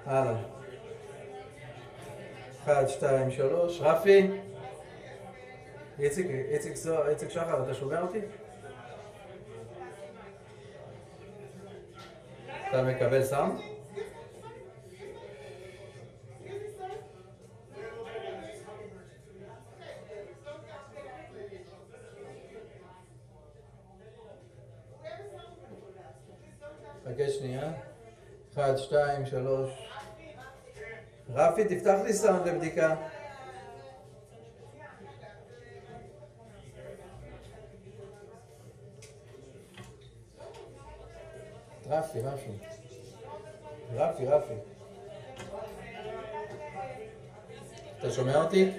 הלאה. 1, 2, 3. רפי? איציק שחר, אתה שומע אותי? אתה מקבל סאונד? חכה שנייה. 1, 2, 3. רפי, תפתח לי סאונד לבדיקה. רפי. אתה שומע אותי?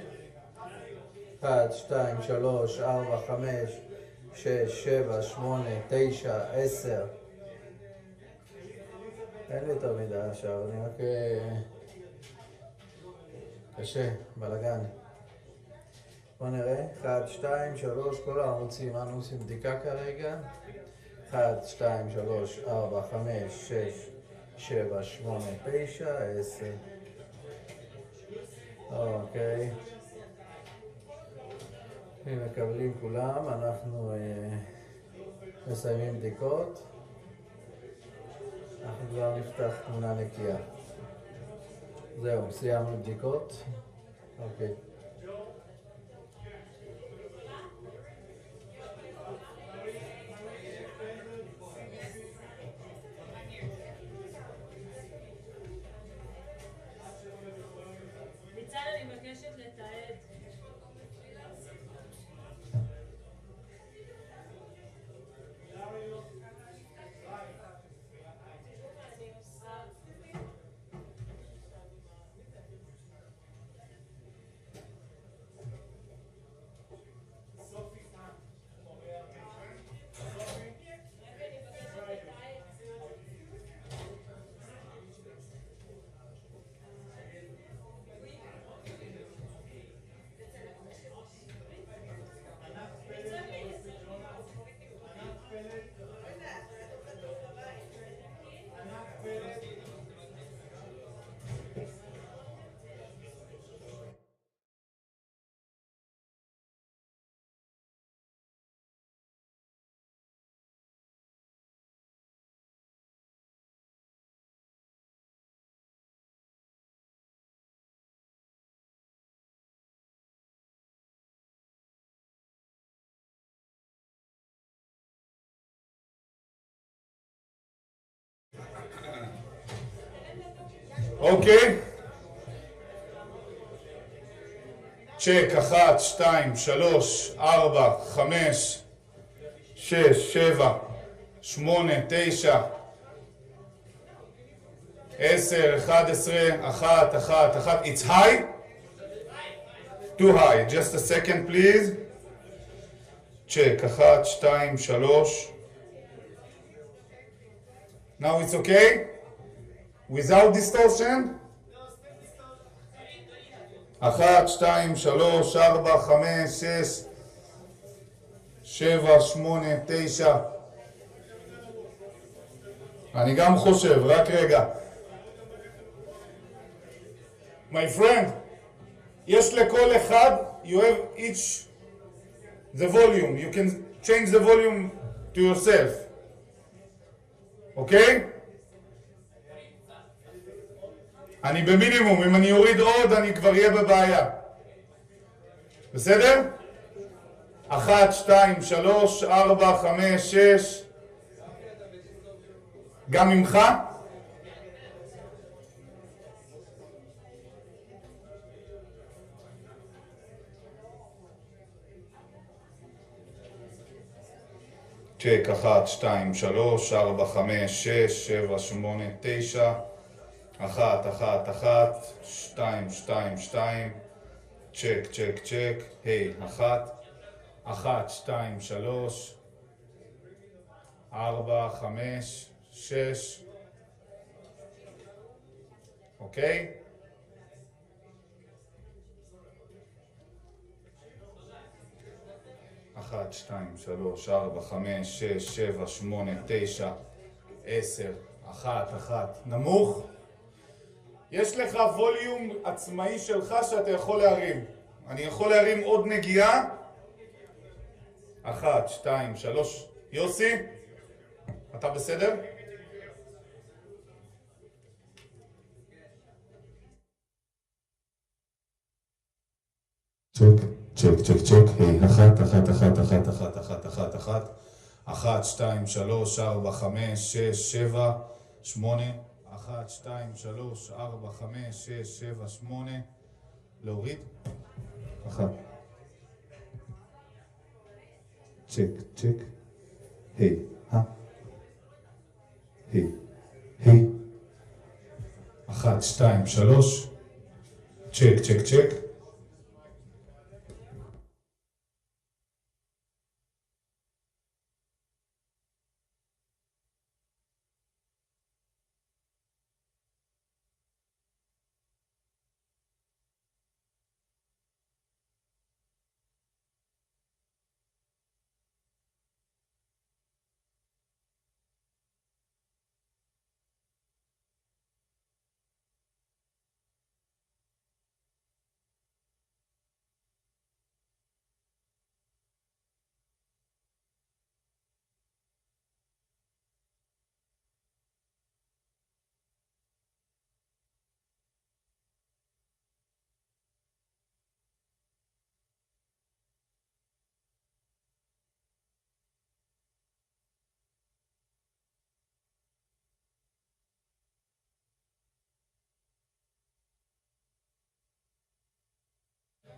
1, 2, 3, 4, 5, 6, 7, 8, 9, 10. אין לי יותר מדי עכשיו, אני רק... קשה, בלגן. בוא נראה, 1, 2, 3, כל הערוצים, אנו עושים בדיקה כרגע. 1, 2, 3, 4, 5, 6, 7, 8, 9, 10. אוקיי. אם מקבלים כולם, אנחנו מסיימים בדיקות. אנחנו כבר נפתח תמונה נקייה. זהו, סיימנו בדיקות. אוקיי. אוקיי, צ'ק 1, 2, 3, 4, 5, 6, 7, 8, 9, 10, 11, 1. It's high? Too high. Just a second please. צ'ק 1, 2, 3. Now it's okay? Without distortion? 1, 2, 3, 4, 5, 6, 7, 8, 9. אני גם חושב, רק רגע. My friend, יש לכל אחד, you have each the volume. You can change the volume to yourself. אוקיי? אני במינימום, אם אני אוריד עוד אני כבר אהיה בבעיה. בסדר? 1, 2, 3, 4, 5, 6. גם ממך? צ'ק 1, 2, 3, 4, 5, 6, 7, 8, 9. 1, 2, 2. צ'ק. היי, 1, 2, 3, 4, 5, 6. אוקיי? אחת, 2, 3, 4, 5, 6, 7, 8, 9, 10. 1. נמוך? יש לך ווליום עצמאי שלך שאתה יכול להרים. אני יכול להרים עוד נגיעה. 1, 2, 3. יוסי, אתה בסדר? צ'ק. היי, 1, 2, 3, 4, 5, 6, 7, 8. 1, 2, 3, 4, 5, 6, 7, 8. להוריד. 1. צ'ק. היי, היי. 1, 2, 3. צ'ק.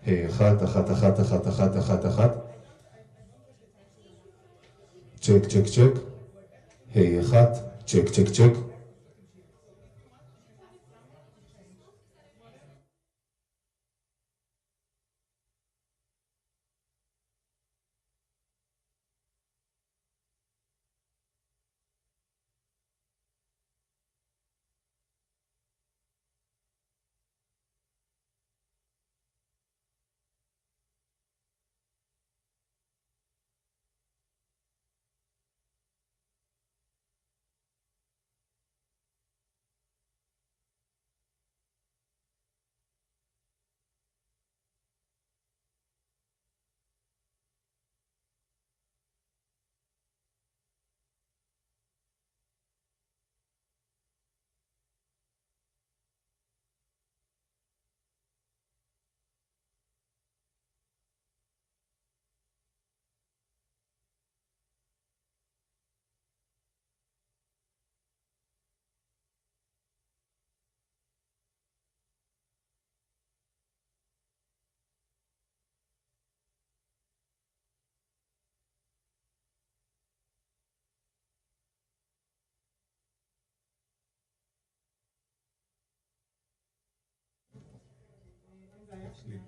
היי, 1. צ'ק. היי, 1. צ'ק.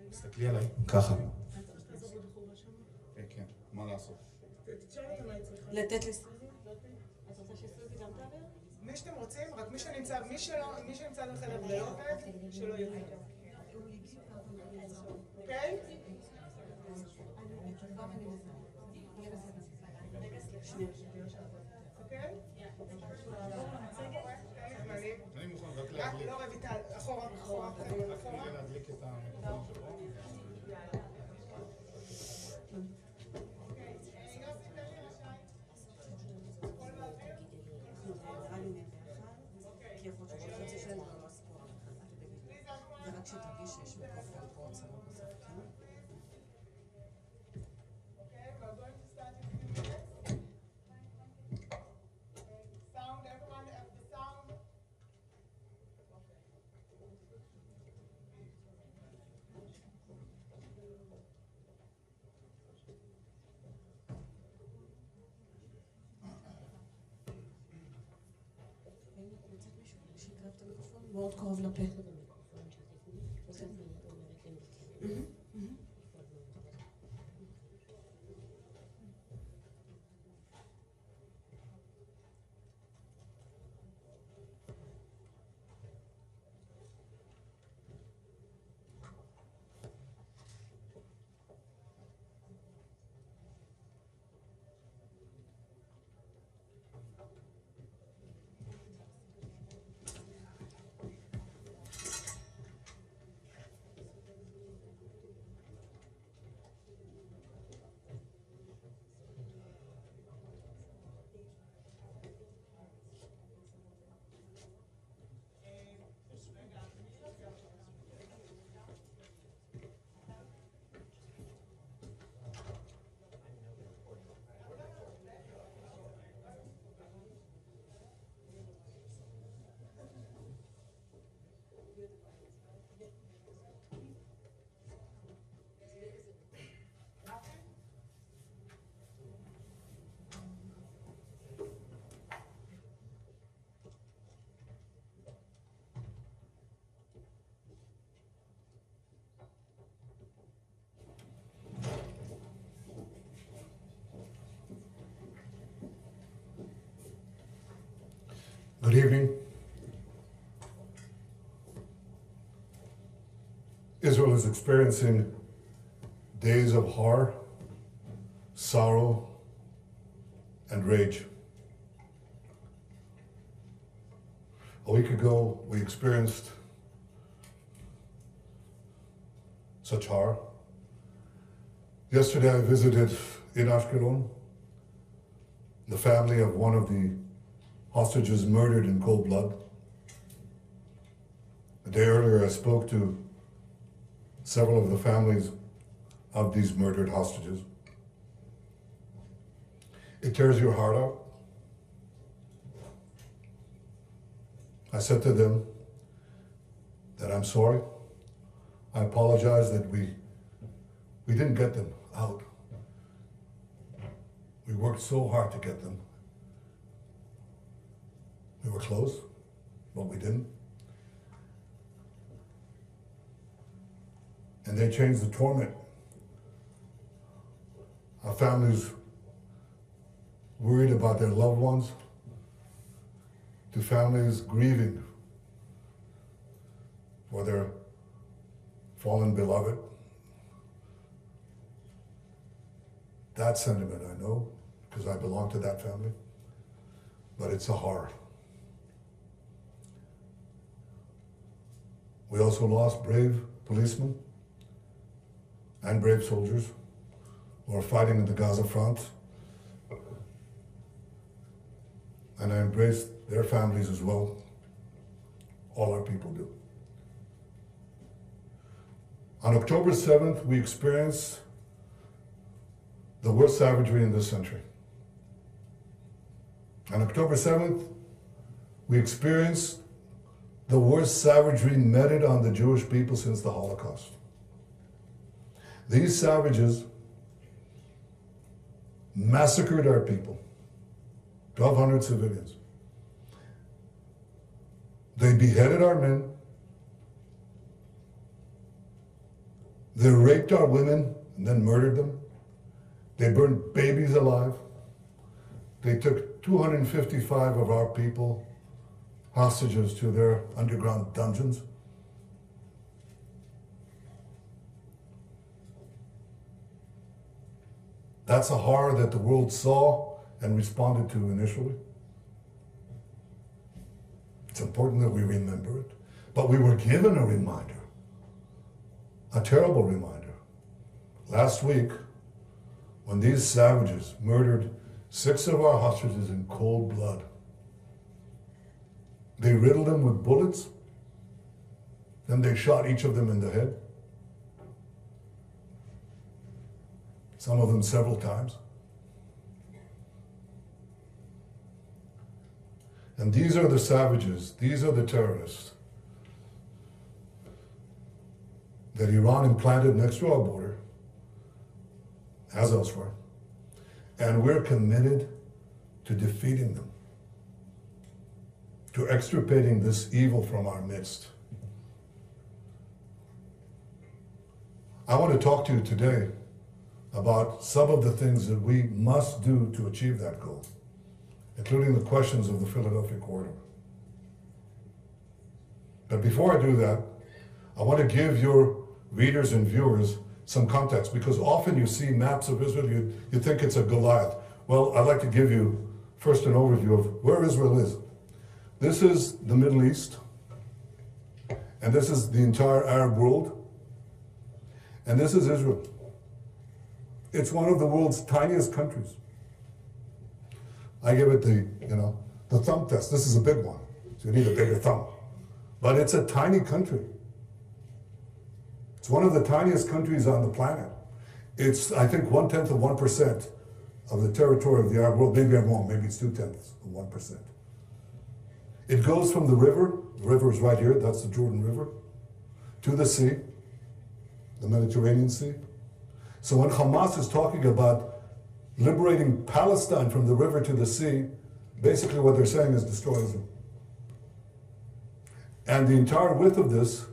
תסתכלי עליי, ככה. כן, מה לעשות? לתת לסוזי? את רוצה שסוזי גם תעבר? מי שאתם רוצים, רק מי שנמצא בחדר ולא עובד, שלא יבוא. אוקיי? אוקיי? אני מוכן רק להדליק. לא רויטל, אחורה. רק להדליק את המיקרופון שלו. מאוד קרוב לפה. Israel is experiencing days of horror, sorrow, and rage. A week ago, we experienced such horror. Yesterday, I visited in Ashkelon the family of one of the hostages murdered in cold blood. A day earlier, I spoke to several of the families of these murdered hostages. It tears your heart out. I said to them that I'm sorry. I apologize that we didn't get them out. We worked so hard to get them. We were close, but we didn't. And they changed the torment. Our families worried about their loved ones, to families grieving for their fallen beloved. That sentiment I know, because I belong to that family, but it's a horror. We also lost brave policemen and brave soldiers who are fighting in the Gaza front. And I embrace their families as well. All our people do. On October 7th, we experienced the worst savagery in this century. On October 7th, we experienced the worst savagery meted on the Jewish people since the Holocaust. These savages massacred our people, 1,200 civilians. They beheaded our men. They raped our women and then murdered them. They burned babies alive. They took 255 of our people hostages to their underground dungeons. That's a horror that the world saw and responded to initially. It's important that we remember it. But we were given a reminder, a terrible reminder. Last week, when these savages murdered 6 of our hostages in cold blood, they riddled them with bullets, then they shot each of them in the head. Some of them several times. And these are the savages, these are the terrorists that Iran implanted next to our border, as elsewhere. And we're committed to defeating them, to extirpating this evil from our midst. I want to talk to you today about some of the things that we must do to achieve that goal, including the questions of the Philadelphia Corridor. But before I do that, I want to give your readers and viewers some context, because often you see maps of Israel, you think it's a Goliath. Well, I'd like to give you first an overview of where Israel is. This is the Middle East, and this is the entire Arab world, and this is Israel. It's one of the world's tiniest countries. I give it the thumb test. This is a big one, so you need a bigger thumb. But it's a tiny country. It's one of the tiniest countries on the planet. It's, I think, 0.1% of the territory of the Arab world. Maybe I'm wrong, maybe it's 0.2 of 1%. It goes from the river is right here, that's the Jordan River, to the sea, the Mediterranean Sea. So when Hamas is talking about liberating Palestine from the river to the sea, basically what they're saying is destroy Israel. And the entire width of this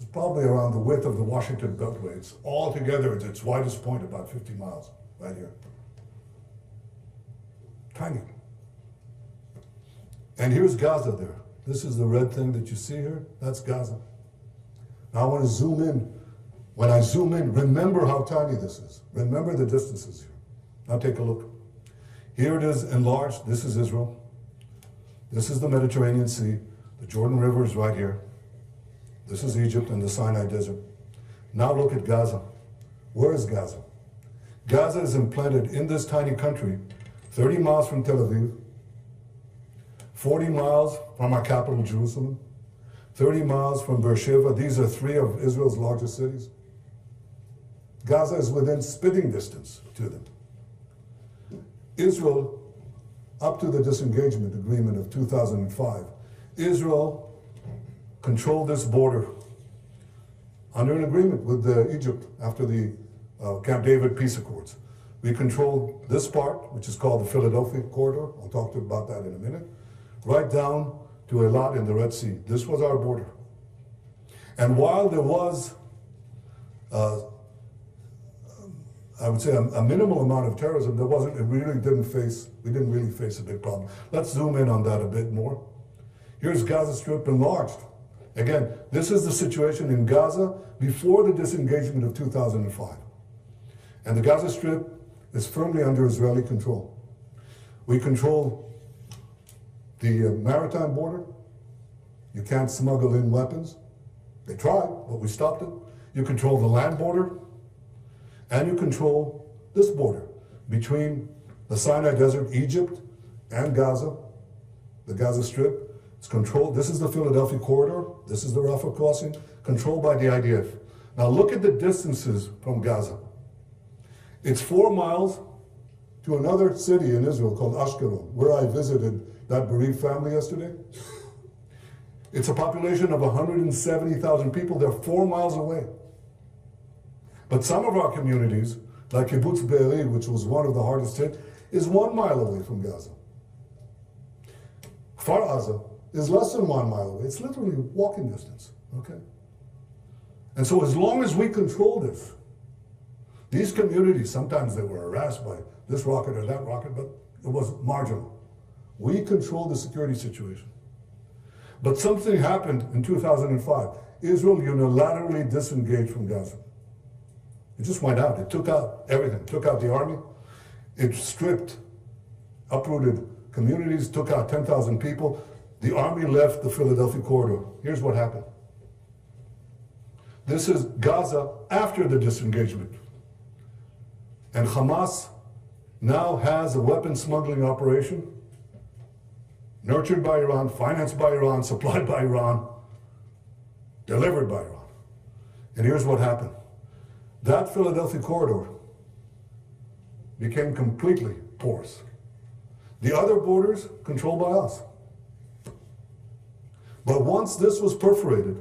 is probably around the width of the Washington Beltway. It's all together at its widest point, about 50 miles, right here. Tiny. And here's Gaza there. This is the red thing that you see here. That's Gaza. Now I want to zoom in. When I zoom in, remember how tiny this is. Remember the distances here. Now take a look. Here it is enlarged. This is Israel. This is the Mediterranean Sea. The Jordan River is right here. This is Egypt and the Sinai Desert. Now look at Gaza. Where is Gaza? Gaza is implanted in this tiny country, 30 miles from Tel Aviv, 40 miles from our capital, Jerusalem, 30 miles from Beersheba. These are three of Israel's largest cities. Gaza is within spitting distance to them. Israel, up to the disengagement agreement of 2005, Israel controlled this border under an agreement with Egypt after the Camp David peace accords. We controlled this part, which is called the Philadelphia corridor. I'll talk to you about that in a minute. Right down to Eilat in the Red Sea. This was our border. And while there was, I would say, a minimal amount of terrorism, we didn't really face a big problem. Let's zoom in on that a bit more. Here's Gaza Strip enlarged. Again, this is the situation in Gaza before the disengagement of 2005. And the Gaza Strip is firmly under Israeli control. We control the maritime border. You can't smuggle in weapons. They tried, but we stopped it. You control the land border, and you control this border between the Sinai Desert, Egypt, and Gaza, the Gaza Strip. It's controlled. This is the Philadelphia corridor. This is the Rafah crossing, controlled by the IDF. Now look at the distances from Gaza. It's 4 miles to another city in Israel called Ashkelon, where I visited that bereaved family yesterday. It's a population of 170,000 people. They're 4 miles away. But some of our communities, like Kibbutz Be'eri, which was one of the hardest hit, is 1 mile away from Gaza. Kfar Aza is less than 1 mile away. It's literally walking distance, okay? And so as long as we control this, these communities, sometimes they were harassed by this rocket or that rocket, but it was marginal. We controlled the security situation. But something happened in 2005. Israel unilaterally disengaged from Gaza. It just went out. It took out everything. It took out the army. It stripped, uprooted communities, took out 10,000 people. The army left the Philadelphia corridor. Here's what happened. This is Gaza after the disengagement. And Hamas now has a weapon smuggling operation nurtured by Iran, financed by Iran, supplied by Iran, delivered by Iran. And here's what happened. That Philadelphia corridor became completely porous. The other borders controlled by us. But once this was perforated,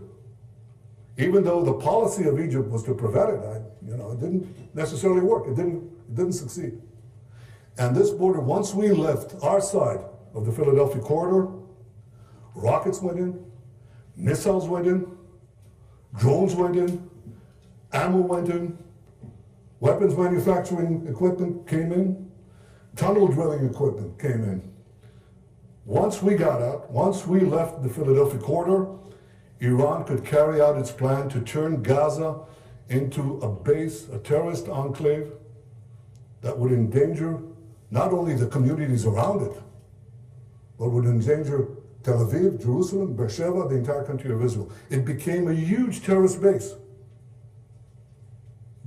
even though the policy of Egypt was to prevent it, it didn't necessarily work. It didn't succeed. And this border, once we left our side of the Philadelphia corridor, rockets went in, missiles went in, drones went in, ammo went in, weapons manufacturing equipment came in, tunnel drilling equipment came in. Once we got out, once we left the Philadelphia corridor, Iran could carry out its plan to turn Gaza into a base, a terrorist enclave that would endanger not only the communities around it, but would endanger Tel Aviv, Jerusalem, Beersheba, the entire country of Israel. It became a huge terrorist base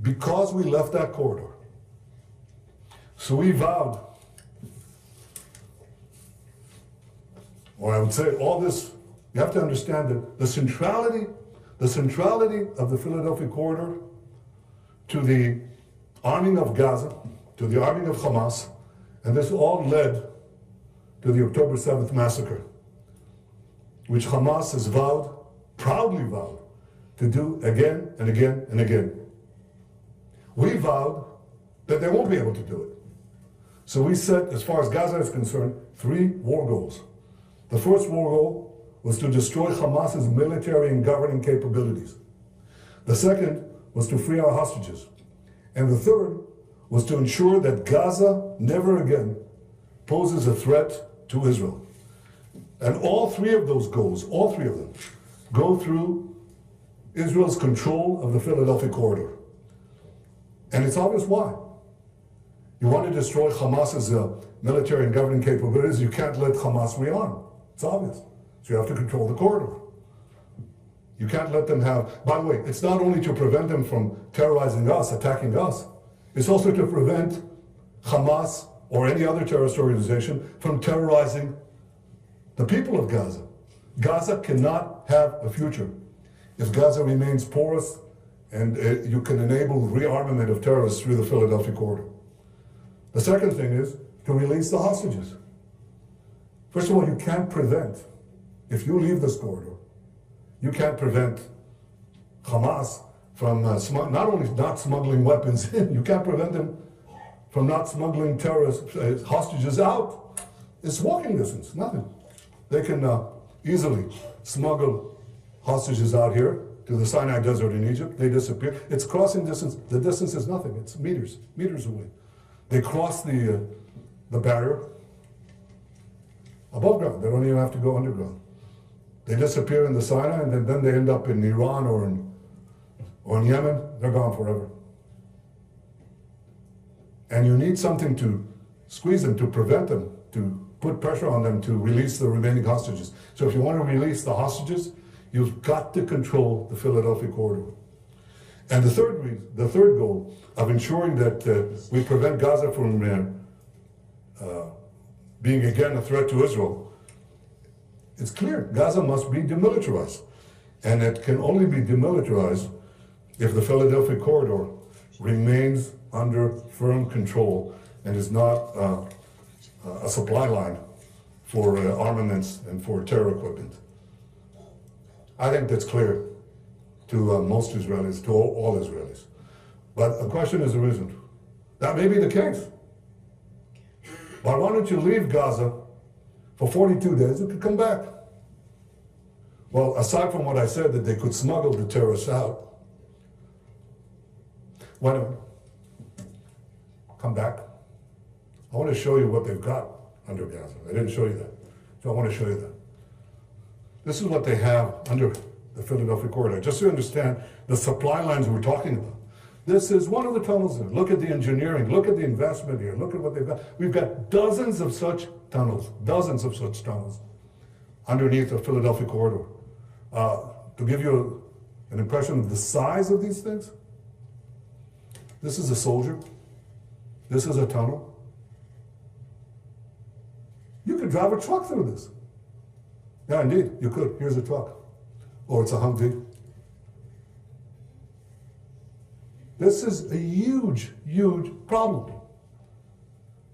because we left that corridor. So we vowed, or I would say all this, you have to understand that the centrality of the Philadelphia corridor to the arming of Gaza, to the arming of Hamas, and this all led to the October 7th massacre, which Hamas has vowed, proudly vowed, to do again and again and again. We vowed that they won't be able to do it. So we set, as far as Gaza is concerned, 3 war goals. The first war goal was to destroy Hamas's military and governing capabilities. The second was to free our hostages. And the third was to ensure that Gaza never again poses a threat to Israel. And all 3 of those goals, all 3 of them, go through Israel's control of the Philadelphia corridor. And it's obvious why. You want to destroy Hamas's military and governing capabilities, you can't let Hamas rearm. It's obvious. So you have to control the corridor. You can't let them have, by the way, it's not only to prevent them from terrorizing us, attacking us, it's also to prevent Hamas or any other terrorist organization from terrorizing the people of Gaza. Gaza cannot have a future if Gaza remains porous and you can enable rearmament of terrorists through the Philadelphia corridor. The second thing is to release the hostages. First of all, you can't prevent, if you leave this corridor, you can't prevent Hamas from not only not smuggling weapons in, you can't prevent them from not smuggling terrorists, hostages out. It's walking distance, nothing. They can easily smuggle hostages out here to the Sinai Desert in Egypt. They disappear. It's crossing distance. The distance is nothing. It's meters away. They cross the barrier above ground. They don't even have to go underground. They disappear in the Sinai, and then they end up in Iran or in Yemen. They're gone forever. And you need something to squeeze them, to prevent them, to put pressure on them to release the remaining hostages. So if you want to release the hostages, you've got to control the Philadelphia corridor. And the third goal of ensuring that we prevent Gaza from being again a threat to Israel, it's clear Gaza must be demilitarized. And it can only be demilitarized if the Philadelphia corridor remains under firm control and is not a supply line for armaments and for terror equipment. I think that's clear to most Israelis, to all Israelis. But a question has arisen. That may be the case. But why don't you leave Gaza for 42 days? You could come back. Well, aside from what I said, that they could smuggle the terrorists out, why don't come back? I want to show you what they've got under Gaza. I didn't show you that. So I want to show you that. This is what they have under the Philadelphia corridor. Just so you understand the supply lines we're talking about. This is one of the tunnels there. Look at the engineering. Look at the investment here. Look at what they've got. We've got dozens of such tunnels underneath the Philadelphia corridor. To give you an impression of the size of these things, this is a soldier. This is a tunnel. You could drive a truck through this. Yeah, indeed, you could. Here's a truck. Or it's a Humvee. This is a huge, huge problem.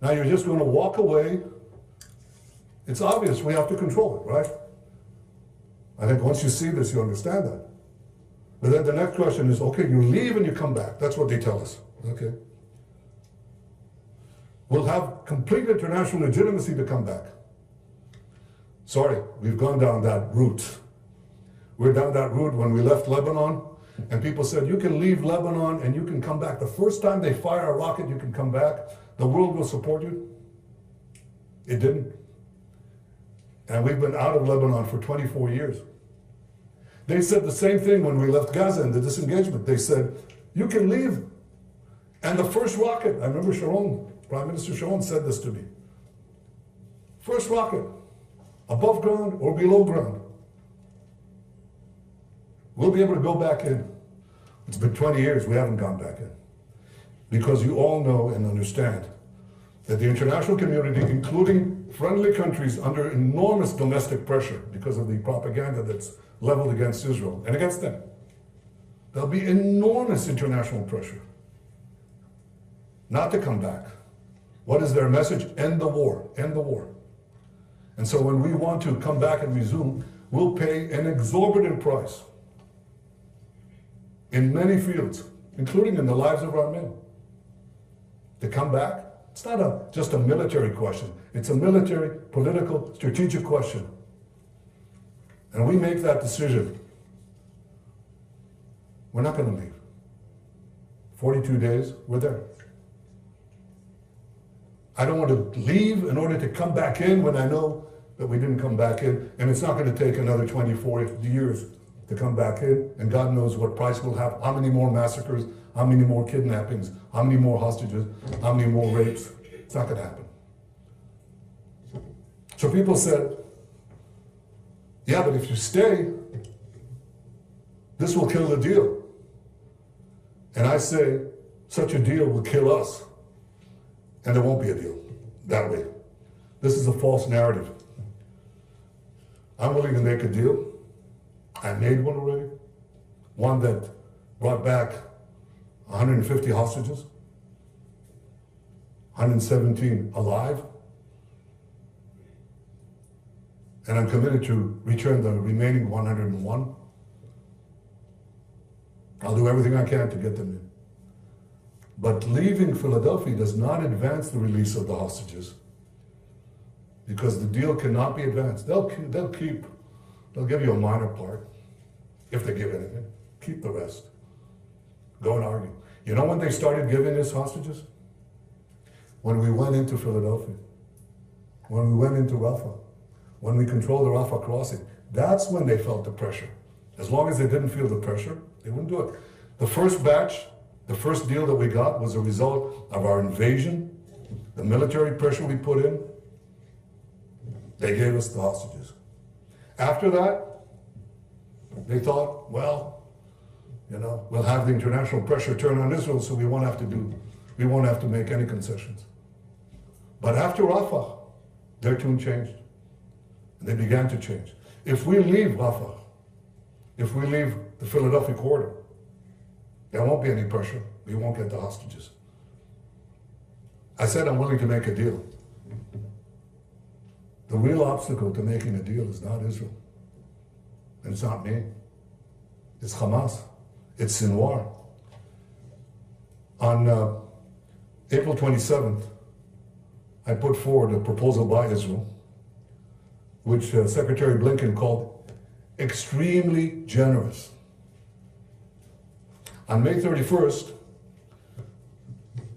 Now you're just going to walk away. It's obvious we have to control it, right? I think once you see this, you understand that. But then the next question is, okay, you leave and you come back. That's what they tell us, okay? We'll have complete international legitimacy to come back. Sorry, we've gone down that route. We're down that route when we left Lebanon, and people said, you can leave Lebanon and you can come back. The first time they fire a rocket, you can come back. The world will support you. It didn't. And we've been out of Lebanon for 24 years. They said the same thing when we left Gaza in the disengagement. They said, you can leave. And the first rocket, I remember Sharon, Prime Minister Sharon said this to me. First rocket, above ground or below ground, we'll be able to go back in. It's been 20 years, we haven't gone back in. Because you all know and understand that the international community, including friendly countries under enormous domestic pressure because of the propaganda that's leveled against Israel and against them, there'll be enormous international pressure not to come back. What is their message? End the war, end the war. And so when we want to come back and resume, we'll pay an exorbitant price in many fields, including in the lives of our men. To come back, it's not just a military question. It's a military, political, strategic question. And we make that decision. We're not going to leave. 42 days, we're there. I don't want to leave in order to come back in when I know that we didn't come back in, and it's not going to take another 24 years to come back in, and God knows what price we'll have, how many more massacres, how many more kidnappings, how many more hostages, how many more rapes. It's not going to happen. So people said, yeah, but if you stay, this will kill the deal. And I say, such a deal will kill us. And there won't be a deal that way. This is a false narrative. I'm willing to make a deal. I made one already. One that brought back 150 hostages, 117 alive. And I'm committed to return the remaining 101. I'll do everything I can to get them in. But leaving Philadelphia does not advance the release of the hostages, because the deal cannot be advanced. They'll give you a minor part, if they give anything. Keep the rest. Go and argue. You know when they started giving us hostages? When we went into Philadelphia. When we went into Rafah. When we controlled the Rafah crossing. That's when they felt the pressure. As long as they didn't feel the pressure, they wouldn't do it. The first batch, the first deal that we got was a result of our invasion, the military pressure we put in. They gave us the hostages. After that, they thought, well, we'll have the international pressure turn on Israel, so we won't have to make any concessions. But after Rafah, their tune changed. And they began to change. If we leave Rafah, if we leave the Philadelphia corridor, there won't be any pressure. We won't get the hostages. I said I'm willing to make a deal. The real obstacle to making a deal is not Israel. And it's not me. It's Hamas. It's Sinwar. On April 27th, I put forward a proposal by Israel, which Secretary Blinken called extremely generous. On May 31st,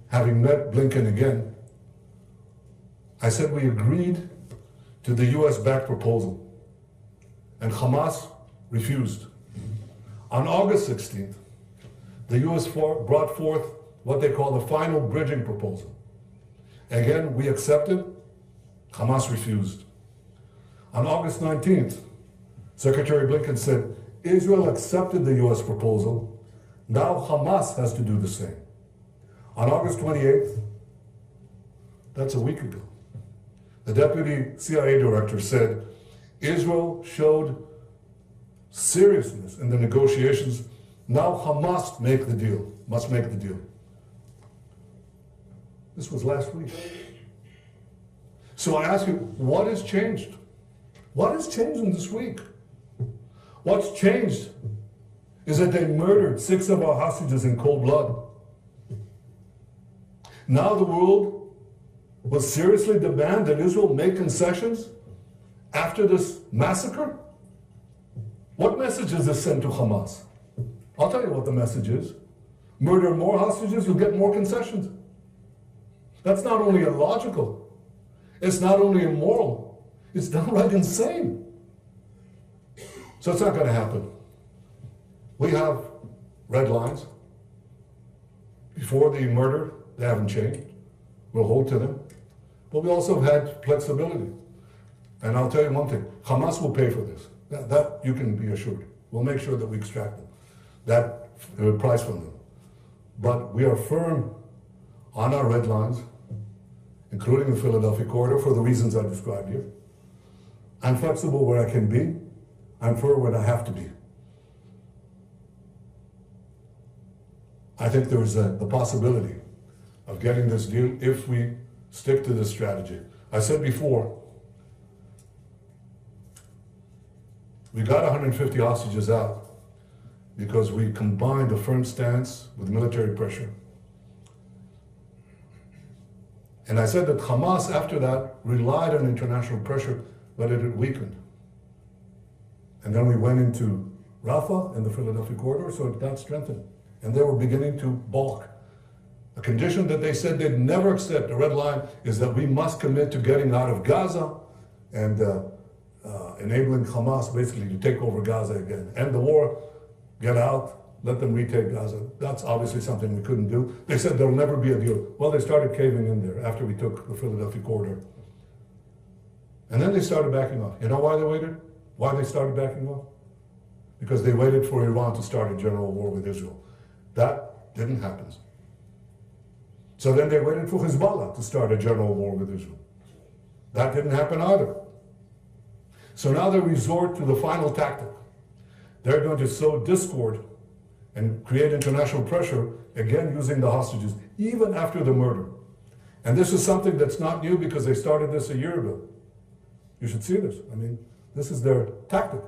having met Blinken again, I said we agreed to the US-backed proposal, and Hamas refused. On August 16th, the US brought forth what they call the final bridging proposal. Again, we accepted, Hamas refused. On August 19th, Secretary Blinken said, Israel accepted the US proposal, now Hamas has to do the same. On August 28th, that's a week ago, the deputy CIA director said, Israel showed seriousness in the negotiations, now Hamas must make the deal. This was last week. So I ask you, what has changed? What has changed in this week? What's changed is that they murdered 6 of our hostages in cold blood. Now the world will seriously demand that Israel make concessions after this massacre? What message is this sent to Hamas? I'll tell you what the message is. Murder more hostages, you'll get more concessions. That's not only illogical, it's not only immoral, it's downright insane. So it's not going to happen. We have red lines. Before the murder, they haven't changed. We'll hold to them. But we also have had flexibility. And I'll tell you one thing, Hamas will pay for this. That you can be assured. We'll make sure that we extract them, that price from them. But we are firm on our red lines, including the Philadelphia corridor, for the reasons I described here. I'm flexible where I can be. I'm firm where I have to be. I think there's the possibility of getting this deal if we stick to this strategy. I said before, we got 150 hostages out because we combined a firm stance with military pressure. And I said that Hamas, after that, relied on international pressure, but it had weakened. And then we went into Rafah and the Philadelphia corridor, so it got strengthened. And they were beginning to balk. A condition that they said they'd never accept, a red line, is that we must commit to getting out of Gaza and enabling Hamas basically to take over Gaza again. End the war, get out, let them retake Gaza. That's obviously something we couldn't do. They said there'll never be a deal. Well, they started caving in there after we took the Philadelphia corridor. And then they started backing off. You know why they waited? Why they started backing off? Because they waited for Iran to start a general war with Israel. That didn't happen. So then they waited for Hezbollah to start a general war with Israel. That didn't happen either. So now they resort to the final tactic. They're going to sow discord and create international pressure, again using the hostages, even after the murder. And this is something that's not new because they started this a year ago. You should see this. I mean, this is their tactic.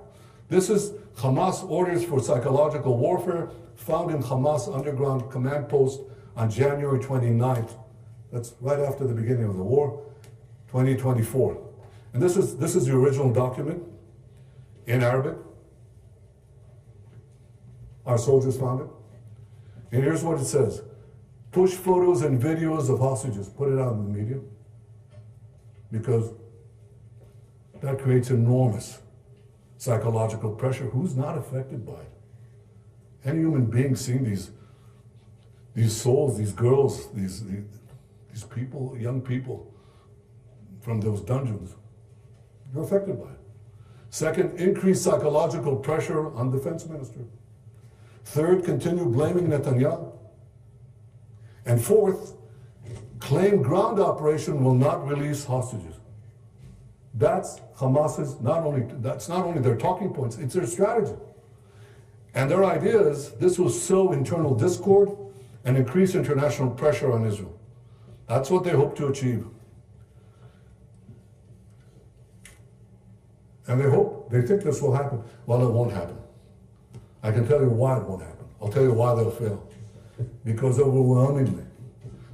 This is Hamas orders for psychological warfare found in Hamas underground command post on January 29th. That's right after the beginning of the war, 2024. And this is the original document in Arabic. Our soldiers found it. And here's what it says. Push photos and videos of hostages. Put it out in the media. Because that creates enormous psychological pressure. Who's not affected by it? Any human being seeing these souls, these girls, these people, young people from those dungeons, you're affected by it. Second, increased psychological pressure on defense minister. Third, continue blaming Netanyahu. And fourth, claim ground operation will not release hostages. That's Hamas's, that's not only their talking points, it's their strategy. And their idea is this will sow internal discord and increase international pressure on Israel. That's what they hope to achieve. And they think this will happen. Well, it won't happen. I can tell you why it won't happen. I'll tell you why they'll fail. Because overwhelmingly,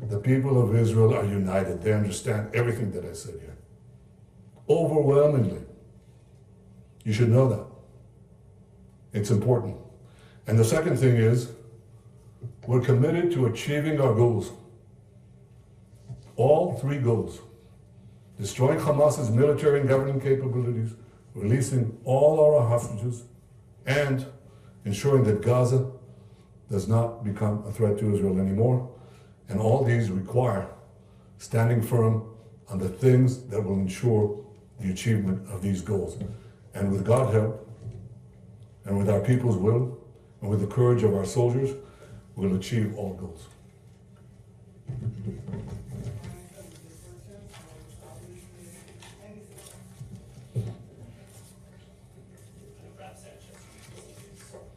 the people of Israel are united. They understand everything that I said here. Overwhelmingly. You should know that. It's important. And the second thing is, we're committed to achieving our goals. All three goals. Destroying Hamas's military and governing capabilities, releasing all our hostages, and ensuring that Gaza does not become a threat to Israel anymore. And all these require standing firm on the things that will ensure the achievement of these goals. And with God's help, and with our people's will, and with the courage of our soldiers, we'll achieve all goals.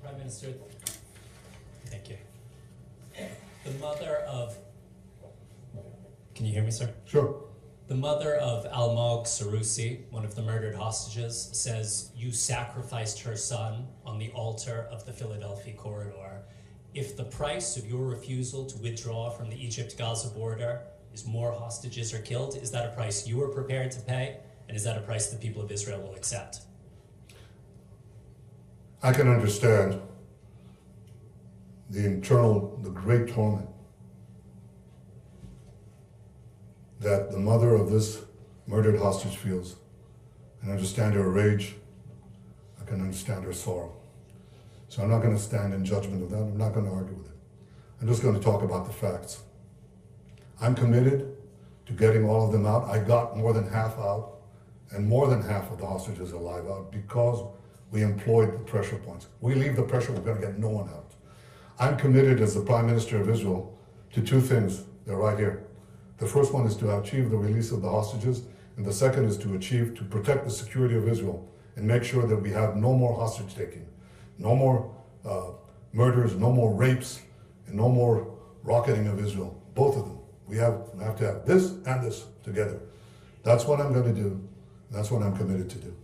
Prime Minister, thank you. The mother of, can you hear me, sir? Sure. The mother of Almog Sarusi, one of the murdered hostages, says you sacrificed her son on the altar of the Philadelphia corridor. If the price of your refusal to withdraw from the Egypt-Gaza border is more hostages are killed, is that a price you are prepared to pay? And is that a price the people of Israel will accept? I can understand the great torment that the mother of this murdered hostage feels. I can understand her rage. I can understand her sorrow. So I'm not going to stand in judgment of that. I'm not going to argue with it. I'm just going to talk about the facts. I'm committed to getting all of them out. I got more than half out, and more than half of the hostages alive out because we employed the pressure points. We leave the pressure, we're going to get no one out. I'm committed as the Prime Minister of Israel to two things. They're right here. The first one is to achieve the release of the hostages, and the second is to protect the security of Israel and make sure that we have no more hostage taking, no more murders, no more rapes, and no more rocketing of Israel. Both of them. We have to have this and this together. That's what I'm going to do. That's what I'm committed to do.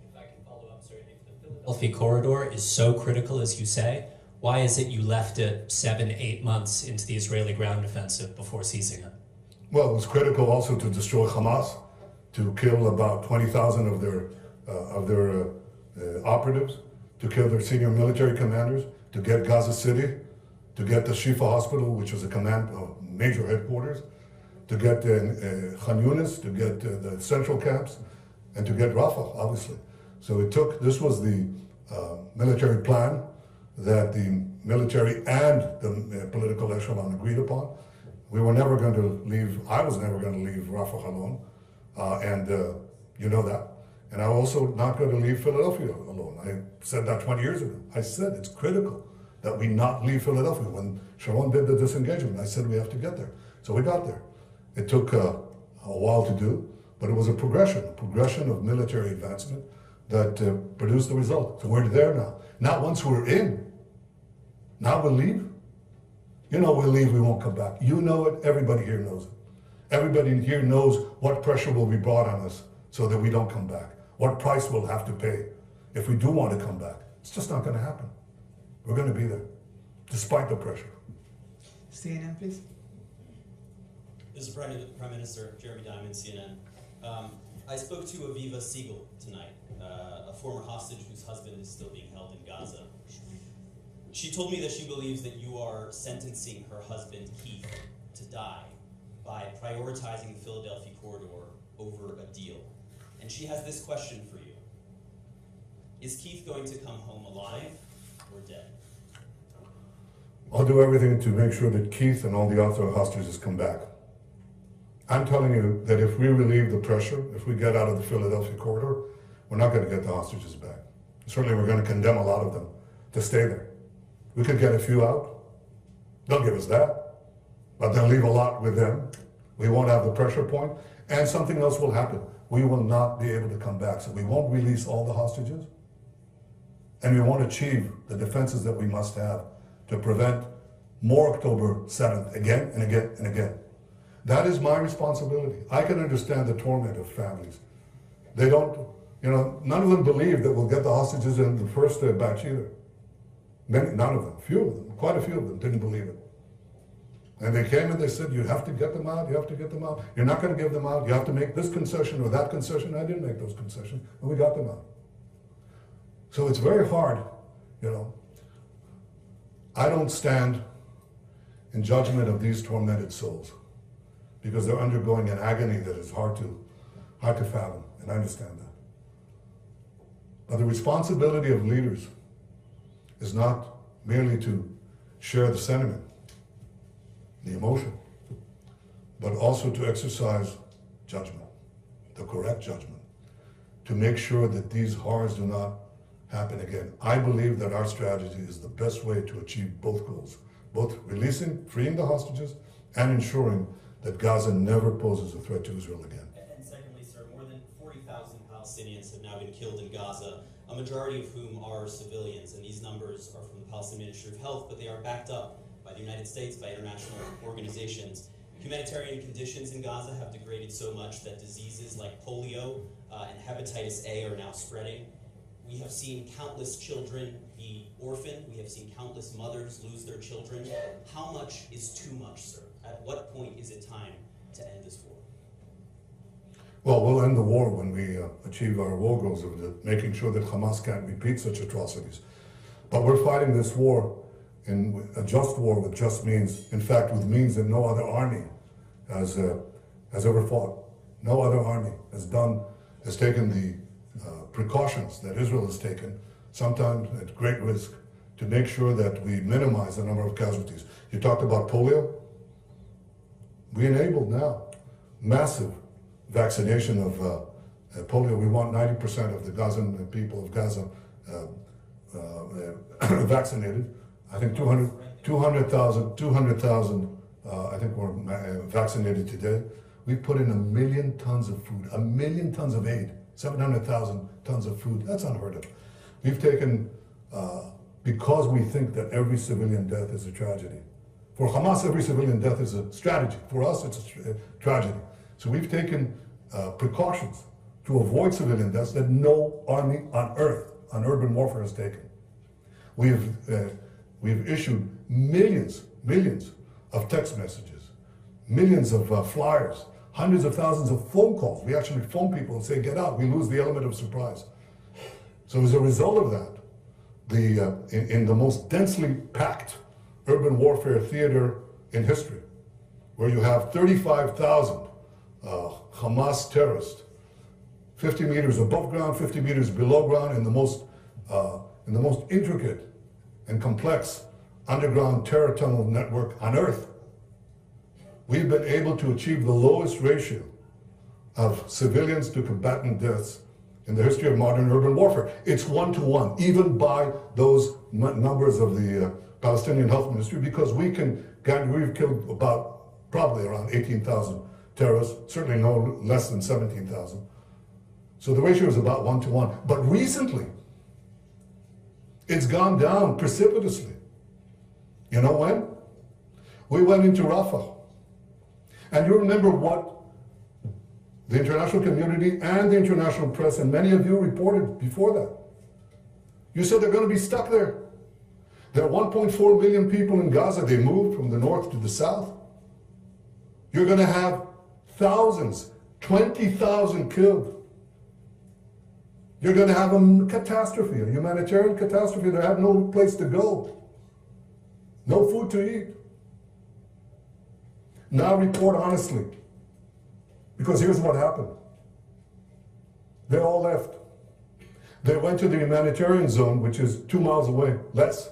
If I can follow up, sir, if the Philadelphia corridor is so critical as you say, why is it you left it 7-8 months into the Israeli ground offensive before seizing it? Well, it was critical also to destroy Hamas, to kill about 20,000 of their operatives, to kill their senior military commanders, to get Gaza City, to get the Shifa Hospital, which was a major headquarters, to get Khan Yunis, to get the central camps, and to get Rafah, obviously. So this was the military plan that the military and the political echelon agreed upon. We were never going to leave, I was never going to leave Rafah alone, and you know that. And I'm also not going to leave Philadelphia alone. I said that 20 years ago. I said it's critical that we not leave Philadelphia. When Sharon did the disengagement, I said we have to get there. So we got there. It took a while to do, but it was a progression of military advancement that produced the result. So we're there now. Not once we're in. Now we'll leave. You know we'll leave, we won't come back. You know it, everybody here knows it. Everybody here knows what pressure will be brought on us so that we don't come back. What price we'll have to pay if we do want to come back. It's just not going to happen. We're going to be there, despite the pressure. CNN, please. This is Prime Minister Jeremy Diamond, CNN. I spoke to Aviva Siegel tonight, a former hostage whose husband is still being held in Gaza. She told me that she believes that you are sentencing her husband, Keith, to die by prioritizing the Philadelphia corridor over a deal. And she has this question for you. Is Keith going to come home alive or dead? I'll do everything to make sure that Keith and all the other hostages come back. I'm telling you that if we relieve the pressure, if we get out of the Philadelphia corridor, we're not going to get the hostages back. Certainly we're going to condemn a lot of them to stay there. We could get a few out. They'll give us that. But they'll leave a lot with them. We won't have the pressure point. And something else will happen. We will not be able to come back. So we won't release all the hostages. And we won't achieve the defenses that we must have to prevent more October 7th again and again and again. That is my responsibility. I can understand the torment of families. They don't, none of them believe that we'll get the hostages in the first batch either. None of them, few of them, quite a few of them didn't believe it. And they came and they said, you have to get them out, you have to get them out. You're not going to give them out, you have to make this concession or that concession. I didn't make those concessions, and we got them out. So it's very hard, I don't stand in judgment of these tormented souls because they're undergoing an agony that is hard to fathom, and I understand that. But the responsibility of leaders is not merely to share the sentiment, the emotion, but also to exercise judgment, the correct judgment, to make sure that these horrors do not happen again. I believe that our strategy is the best way to achieve both goals, both freeing the hostages, and ensuring that Gaza never poses a threat to Israel again. And secondly, sir, more than 40,000 Palestinians have now been killed in Gaza, a majority of whom are civilians, and these numbers are from the Palestinian Ministry of Health, but they are backed up by the United States, by international organizations. Humanitarian conditions in Gaza have degraded so much that diseases like polio and hepatitis A are now spreading. We have seen countless children be orphaned. We have seen countless mothers lose their children. How much is too much, sir? At what point is it time to end this war? Well, we'll end the war when we achieve our war goals of making sure that Hamas can't repeat such atrocities. But we're fighting this war in a just war with just means. In fact, with means that no other army has ever fought. No other army has taken the precautions that Israel has taken, sometimes at great risk, to make sure that we minimize the number of casualties. You talked about polio. We enabled now massive vaccination of polio. We want 90% of the Gazan people of Gaza vaccinated. I think 200,000 I think were vaccinated today. We put in 1 million tons of food, 1 million tons of aid, 700,000 tons of food. That's unheard of. We've taken, because we think that every civilian death is a tragedy. For Hamas, every civilian death is a strategy. For us, it's a tragedy. So we've taken precautions to avoid civilian deaths that no army on earth, on urban warfare, has taken. We've issued millions of text messages, millions of flyers, hundreds of thousands of phone calls. We actually phone people and say, get out. We lose the element of surprise. So as a result of that, in the most densely packed urban warfare theater in history, where you have 35,000 Hamas terrorists 50 meters above ground, 50 meters below ground, in the most intricate and complex underground terror tunnel network on Earth. We've been able to achieve the lowest ratio of civilians to combatant deaths in the history of modern urban warfare. It's 1-to-1, even by those numbers of the Palestinian Health Ministry, because we've killed about probably around 18,000 terrorists, certainly no less than 17,000. So the ratio is about 1-to-1. But recently, it's gone down precipitously. You know when? We went into Rafah. And you remember what the international community and the international press and many of you reported before that. You said they're going to be stuck there. There are 1.4 million people in Gaza. They moved from the north to the south. You're going to have thousands, 20,000 killed. You're going to have a catastrophe, a humanitarian catastrophe. They have no place to go, no food to eat. Now report honestly, because here's what happened. They all left. They went to the humanitarian zone, which is 2 miles away, less,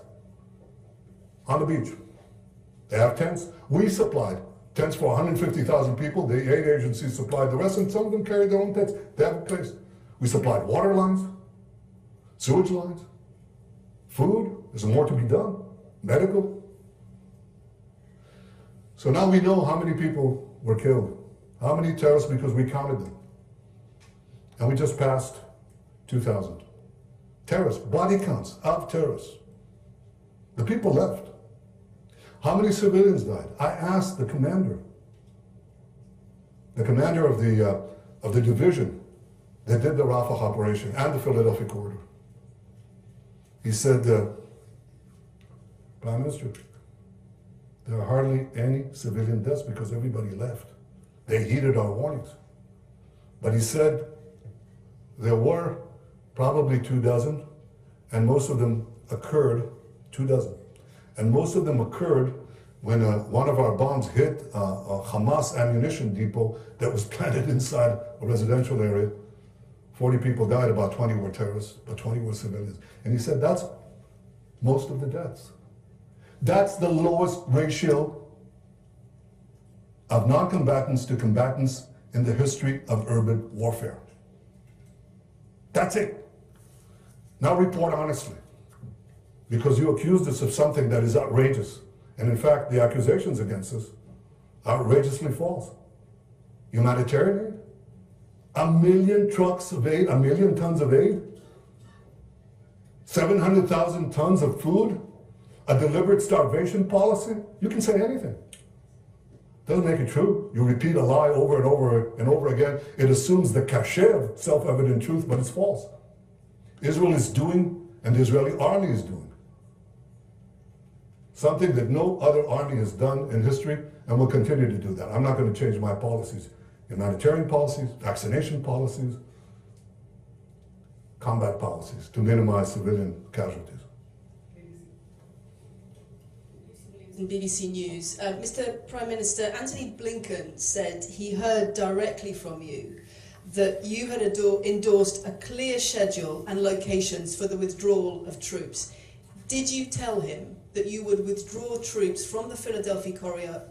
on the beach. They have tents. We supplied tents for 150,000 people. The aid agencies supplied the rest, and some of them carried their own tents. They have a place. We supplied water lines, sewage lines, food. There's more to be done, medical. So now we know how many people were killed, how many terrorists, because we counted them. And we just passed 2,000. Terrorists, body counts of terrorists. The people left. How many civilians died? I asked the commander of the division that did the Rafah operation and the Philadelphia corridor. He said, Prime Minister, there are hardly any civilian deaths because everybody left. They heeded our warnings. But he said there were probably 24, and most of them occurred, 24, and most of them occurred when one of our bombs hit a Hamas ammunition depot that was planted inside a residential area. 40 people died, about 20 were terrorists, but 20 were civilians. And he said that's most of the deaths. That's the lowest ratio of non-combatants to combatants in the history of urban warfare. That's it. Now report honestly, because you accused us of something that is outrageous. And in fact, the accusations against us are outrageously false. Humanitarian aid? 1 million trucks of aid, 1 million tons of aid? 700,000 tons of food? A deliberate starvation policy? You can say anything. Doesn't make it true. You repeat a lie over and over and over again. It assumes the cachet of self-evident truth, but it's false. Israel is doing, and the Israeli army is doing, something that no other army has done in history and will continue to do that. I'm not going to change my policies. Humanitarian policies, vaccination policies, combat policies to minimize civilian casualties. In BBC News, Mr. Prime Minister, Anthony Blinken said he heard directly from you that you had endorsed a clear schedule and locations for the withdrawal of troops. Did you tell him that you would withdraw troops from the Philadelphia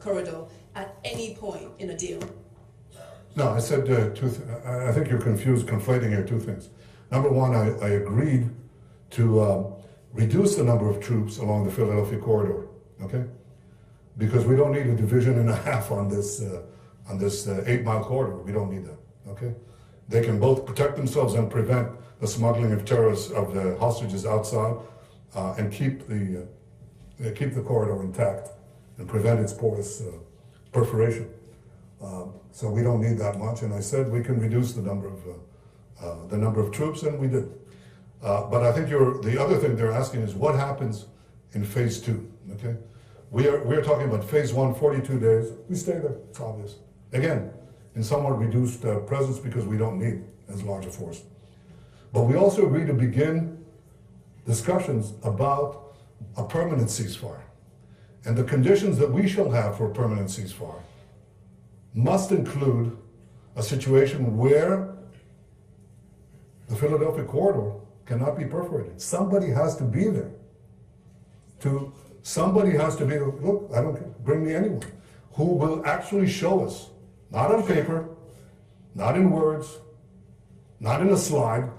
corridor at any point in a deal? No, I said I think you're conflating here two things. Number one, I agreed to reduce the number of troops along the Philadelphia corridor, okay? Because we don't need a division and a half on this 8-mile corridor. We don't need that, okay? They can both protect themselves and prevent the smuggling of terrorists, of the hostages outside, and keep the corridor intact and prevent its porous perforation. So we don't need that much, and I said we can reduce the number of troops, and we did. But I think the other thing they're asking is what happens in phase 2, okay? We are talking about phase 1, 42 days. We stay there, it's obvious. Again, in somewhat reduced presence because we don't need as large a force. But we also agreed to begin discussions about a permanent ceasefire. And the conditions that we shall have for a permanent ceasefire must include a situation where the Philadelphia corridor cannot be perforated. Somebody has to be there. Somebody has to be there. Look, I don't care. Bring me anyone who will actually show us, not on paper, not in words, not in a slide,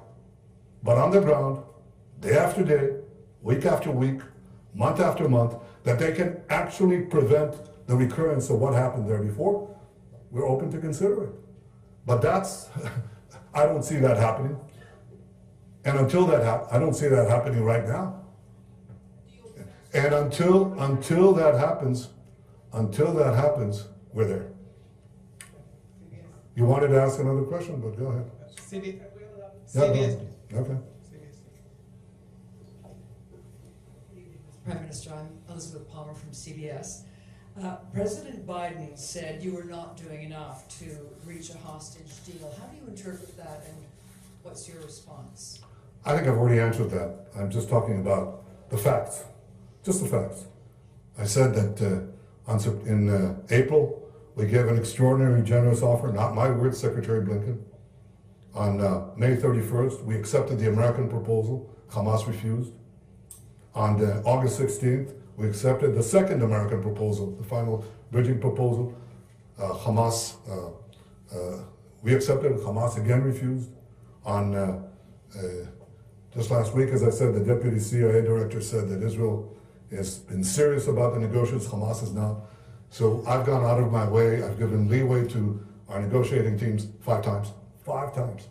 but on the ground, day after day, week after week, month after month, that they can actually prevent the recurrence of what happened there before. We're open to consider it. But that's, I don't see that happening. And until that happens, I don't see that happening right now. And until that happens, we're there. You wanted to ask another question, but go ahead. CBS. Yeah, go CBS. ahead. Okay. Prime Minister, I'm Elizabeth Palmer from CBS. President Biden said you were not doing enough to reach a hostage deal. How do you interpret that, and what's your response? I think I've already answered that. I'm just talking about the facts, just the facts. I said that in April, we gave an extraordinarily generous offer, not my words, Secretary Blinken. On May 31st, we accepted the American proposal. Hamas refused. On August 16th, we accepted the second American proposal, the final bridging proposal. We accepted it. Hamas again refused. On just last week, as I said, the deputy CIA director said that Israel has been serious about the negotiations. Hamas is not. So I've gone out of my way. I've given leeway to our negotiating teams 5 times. 5 times.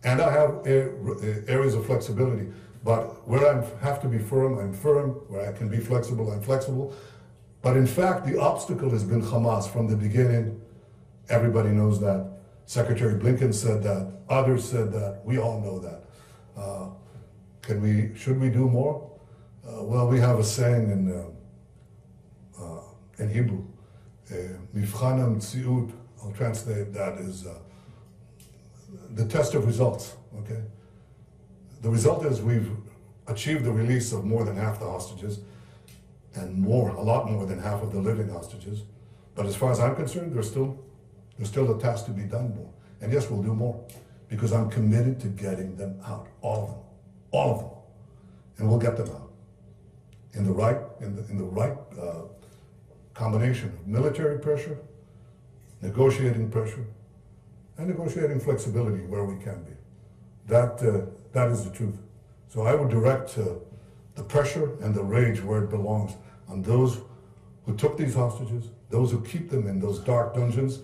And I have areas of flexibility. But where I have to be firm, I'm firm. Where I can be flexible, I'm flexible. But in fact, the obstacle has been Hamas from the beginning. Everybody knows that. Secretary Blinken said that. Others said that. We all know that. Should we do more? Well, we have a saying in Hebrew, Mivchan HaMetziut, I'll translate that as the test of results, okay? The result is we've achieved the release of more than half the hostages and a lot more than half of the living hostages. But as far as I'm concerned, there's still a task to be done more. And yes, we'll do more because I'm committed to getting them out, all of them. And we'll get them out in the right combination of military pressure, negotiating pressure, and negotiating flexibility where we can be. That is the truth. So I would direct the pressure and the rage where it belongs on those who took these hostages, those who keep them in those dark dungeons,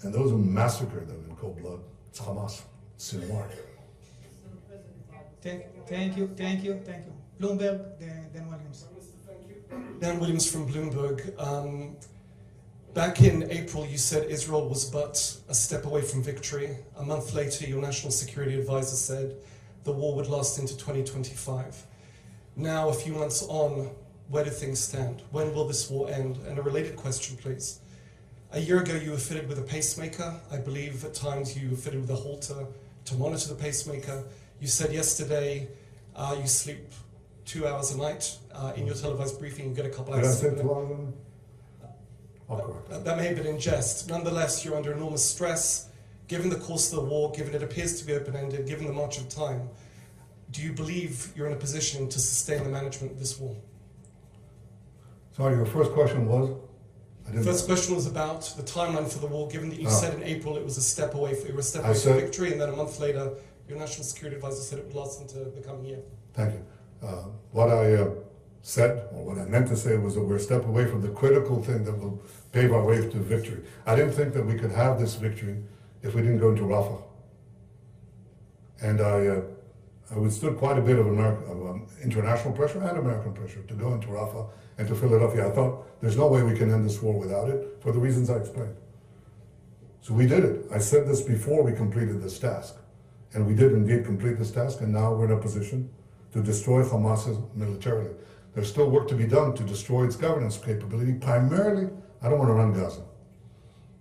and those who massacre them in cold blood. It's Hamas. It's Sinwar. Thank you. Bloomberg, Dan Williams. Dan Williams from Bloomberg. Back in April, you said Israel was but a step away from victory. A month later, your national security advisor said the war would last into 2025. Now, a few months on, where do things stand? When will this war end? And a related question, please. A year ago, you were fitted with a pacemaker. I believe at times you were fitted with a halter to monitor the pacemaker. You said yesterday you sleep 2 hours a night. In your televised briefing, you get a couple hours. Did I say 2 hours? I'll correct. That may have been in jest. Nonetheless, you're under enormous stress. Given the course of the war, given it appears to be open-ended, given the march of time, do you believe you're in a position to sustain the management of this war? Sorry, your first question was? First question was about the timeline for the war, given that you said in April it was a step away from victory, and then a month later, your national security advisor said it would last into the coming year. Thank you. What I said, or what I meant to say, was that we're a step away from the critical thing that will pave our way to victory. I didn't think that we could have this victory if we didn't go into Rafah. And I withstood quite a bit of international pressure and American pressure to go into Rafah and to Philadelphia. I thought there's no way we can end this war without it, for the reasons I explained. So we did it. I said this before we completed this task. And we did indeed complete this task, and now we're in a position to destroy Hamas militarily. There's still work to be done to destroy its governance capability. Primarily, I don't want to run Gaza,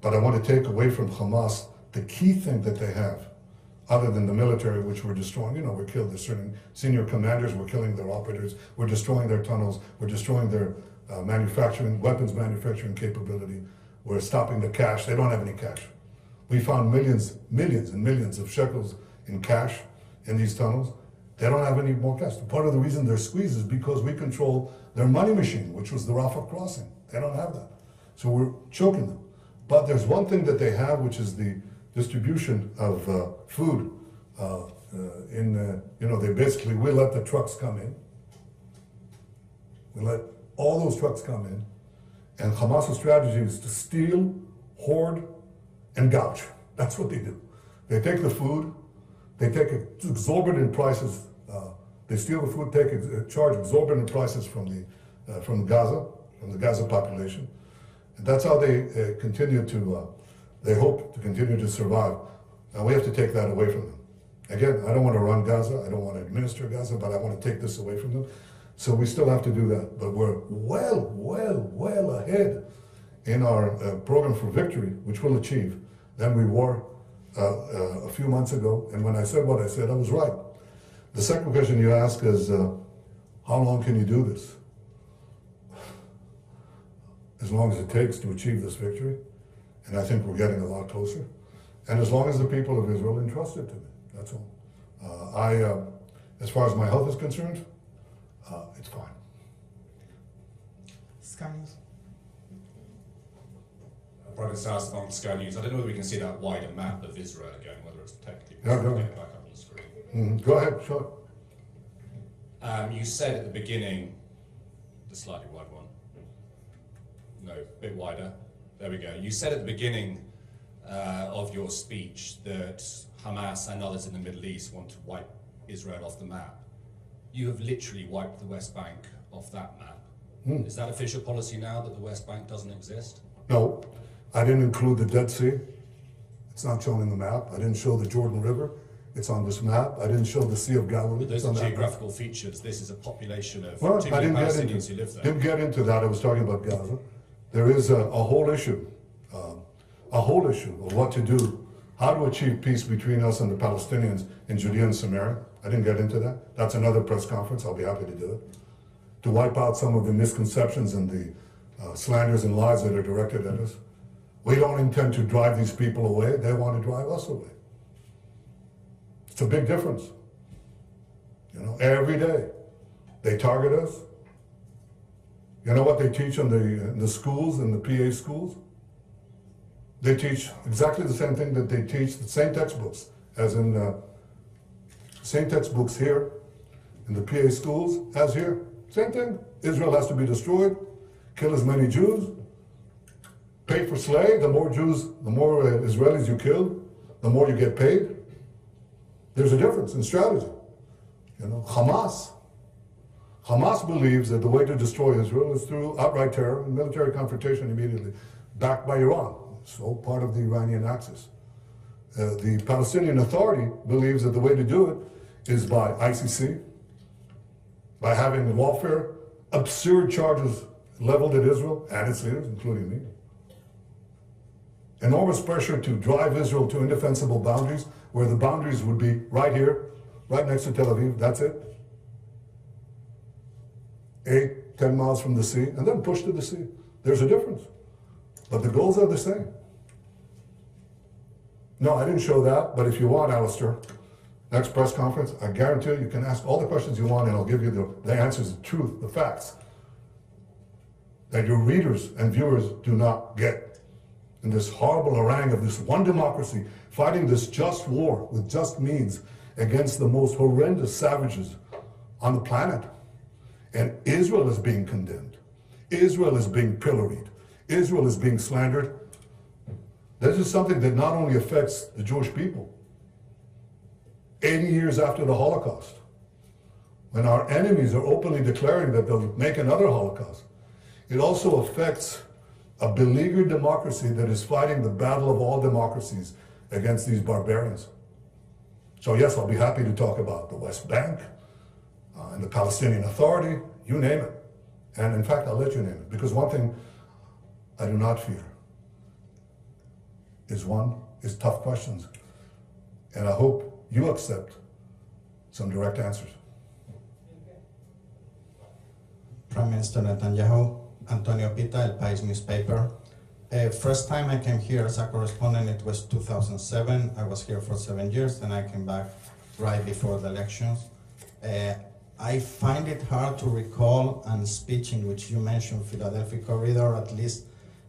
but I want to take away from Hamas the key thing that they have, other than the military, which we're destroying. You know, we're killing their certain senior commanders, we're killing their operators, we're destroying their tunnels, we're destroying their weapons manufacturing capability, we're stopping the cash. They don't have any cash. We found millions and millions of shekels in cash in these tunnels. They don't have any more cash. Part of the reason they're squeezed is because we control their money machine, which was the Rafah crossing. They don't have that. So we're choking them. But there's one thing that they have, which is the distribution of food. They basically, we let the trucks come in. We let all those trucks come in. And Hamas's strategy is to steal, hoard, and gouge. That's what they do. They take the food, they take exorbitant prices. They steal the food, charge exorbitant prices from the Gaza population. And that's how they continue to, they hope to continue to survive. And we have to take that away from them. Again, I don't want to run Gaza, I don't want to administer Gaza, but I want to take this away from them. So we still have to do that. But we're well ahead in our program for victory, which we'll achieve, than we were a few months ago. And when I said what I said, I was right. The second question you ask is, how long can you do this? As long as it takes to achieve this victory. And I think we're getting a lot closer. And as long as the people of Israel entrust it to me. That's all. As far as my health is concerned, it's fine. Sky News. Brother South on Sky News. I don't know whether we can see that wider map of Israel again, whether it's technically Yeah, possible go to ahead. get it back up on the screen. Go ahead, sure. You said at the beginning, the slightly wide one. No, a bit wider. There we go. You said at the beginning of your speech that Hamas and others in the Middle East want to wipe Israel off the map. You have literally wiped the West Bank off that map. Is that official policy now that the West Bank doesn't exist? No, I didn't include the Dead Sea. It's not shown in the map. I didn't show the Jordan River. It's on this map. I didn't show the Sea of Galilee. But those It's on are that geographical features. This is a population of Well, 2 I million didn't Palestinians who live there. didn't get into that. I was talking about Gaza. There is a whole issue of what to do, how to achieve peace between us and the Palestinians in Judea and Samaria. I didn't get into that. That's another press conference. I'll be happy to do it. To wipe out some of the misconceptions and the slanders and lies that are directed at us. We don't intend to drive these people away. They want to drive us away. It's a big difference. Every day they target us. You know what they teach in the schools, in the PA schools? They teach exactly the same thing that they teach, the same textbooks, as in same textbooks here in the PA schools as here. Same thing. Israel has to be destroyed, kill as many Jews, pay for slay. The more Jews, the more Israelis you kill, the more you get paid. There's a difference in strategy. Hamas believes that the way to destroy Israel is through outright terror and military confrontation immediately, backed by Iran. It's all part of the Iranian axis. The Palestinian Authority believes that the way to do it is by ICC, by having lawfare, absurd charges leveled at Israel and its leaders, including me. Enormous pressure to drive Israel to indefensible boundaries, where the boundaries would be right here, right next to Tel Aviv, that's it. 8, 10 miles from the sea, and then push to the sea. There's a difference. But the goals are the same. No, I didn't show that, but if you want, Alistair, next press conference, I guarantee you can ask all the questions you want and I'll give you the answers, the truth, the facts that your readers and viewers do not get. In this horrible harangue of this one democracy, fighting this just war with just means against the most horrendous savages on the planet. And Israel is being condemned. Israel is being pilloried. Israel is being slandered. This is something that not only affects the Jewish people. 80 years after the Holocaust, when our enemies are openly declaring that they'll make another Holocaust, it also affects a beleaguered democracy that is fighting the battle of all democracies against these barbarians. So yes, I'll be happy to talk about the West Bank and the Palestinian Authority, you name it. And in fact, I'll let you name it, because one thing I do not fear is tough questions. And I hope you accept some direct answers. Prime Minister Netanyahu, Antonio Pita, El País newspaper. First time I came here as a correspondent, it was 2007. I was here for 7 years, then I came back right before the elections. I find it hard to recall a speech in which you mentioned Philadelphia corridor, at least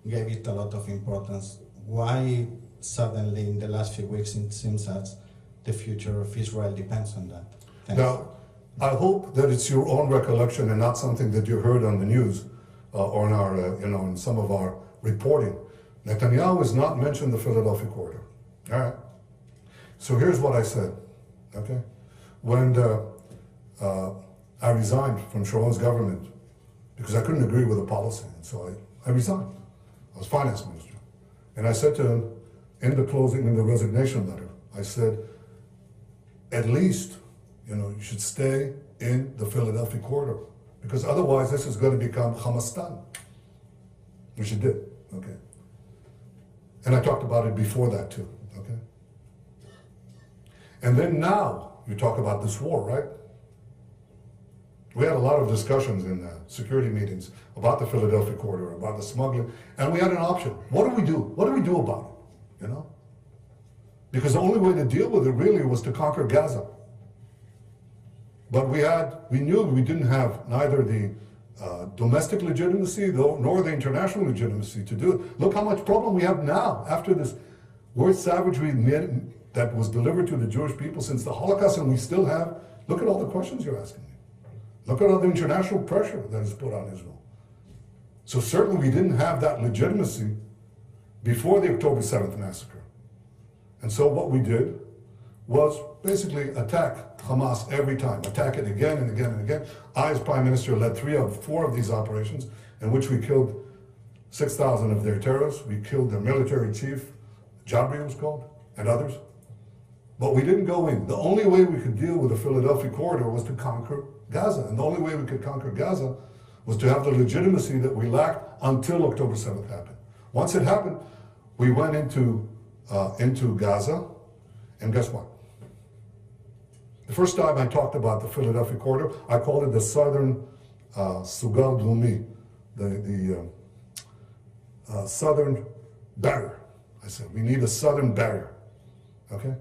gave it a lot of importance. Why suddenly in the last few weeks it seems that the future of Israel depends on that? Thanks. Now, I hope that it's your own recollection and not something that you heard on the news or in our, in some of our reporting. Netanyahu has not mentioned the Philadelphia corridor. All right. So here's what I said. Okay, when I resigned from Sharon's government because I couldn't agree with the policy, and so I resigned. I was finance minister, and I said to him in the resignation letter, I said, at least, you should stay in the Philadelphia corridor, because otherwise this is going to become Hamastan, which it did. Okay, and I talked about it before that too. Okay, and then now you talk about this war, right? We had a lot of discussions in security meetings about the Philadelphia corridor, about the smuggling, and we had an option. What do we do? What do we do about it? Because the only way to deal with it really was to conquer Gaza. But we knew we didn't have neither the domestic legitimacy nor the international legitimacy to do it. Look how much problem we have now after this worst savagery that was delivered to the Jewish people since the Holocaust, and we still have. Look at all the questions you're asking me. Look at all the international pressure that is put on Israel. So certainly we didn't have that legitimacy before the October 7th massacre. And so what we did was basically attack Hamas every time, attack it again and again and again. I, as Prime Minister, led 4 of these operations in which we killed 6,000 of their terrorists. We killed their military chief, Jabri was called, and others. But we didn't go in. The only way we could deal with the Philadelphia corridor was to conquer Gaza. And the only way we could conquer Gaza was to have the legitimacy that we lacked until October 7th happened. Once it happened, we went into Gaza, and guess what? The first time I talked about the Philadelphia corridor, I called it the Southern Sugal Dlumi, the Southern Barrier. I said, we need a Southern Barrier, okay?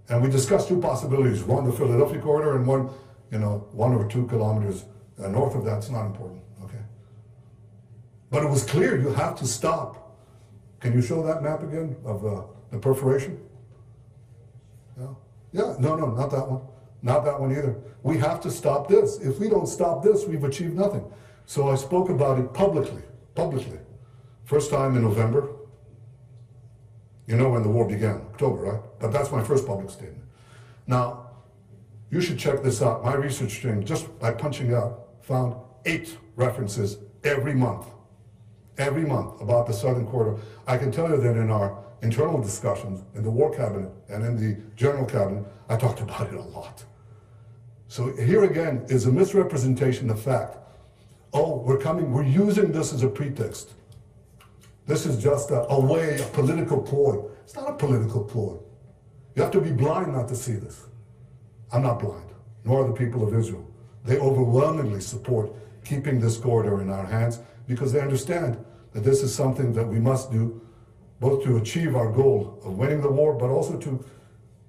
And we discussed 2 possibilities, one the Philadelphia corridor and one, 1 or 2 kilometers north of that's not important, okay? But it was clear you have to stop. Can you show that map again of the perforation? No? Yeah, no, not that one. Not that one either. We have to stop this. If we don't stop this, we've achieved nothing. So I spoke about it publicly. First time in November. You know when the war began, October, right? But that's my first public statement. Now, you should check this out. My research team, just by punching out, found 8 references every month about the Southern Corridor. I can tell you that in our internal discussions, in the War Cabinet and in the General Cabinet, I talked about it a lot. So here again is a misrepresentation of fact. Oh, we're using this as a pretext. This is just a way, a political ploy. It's not a political ploy. You have to be blind not to see this. I'm not blind, nor are the people of Israel. They overwhelmingly support keeping this corridor in our hands because they understand that this is something that we must do both to achieve our goal of winning the war, but also to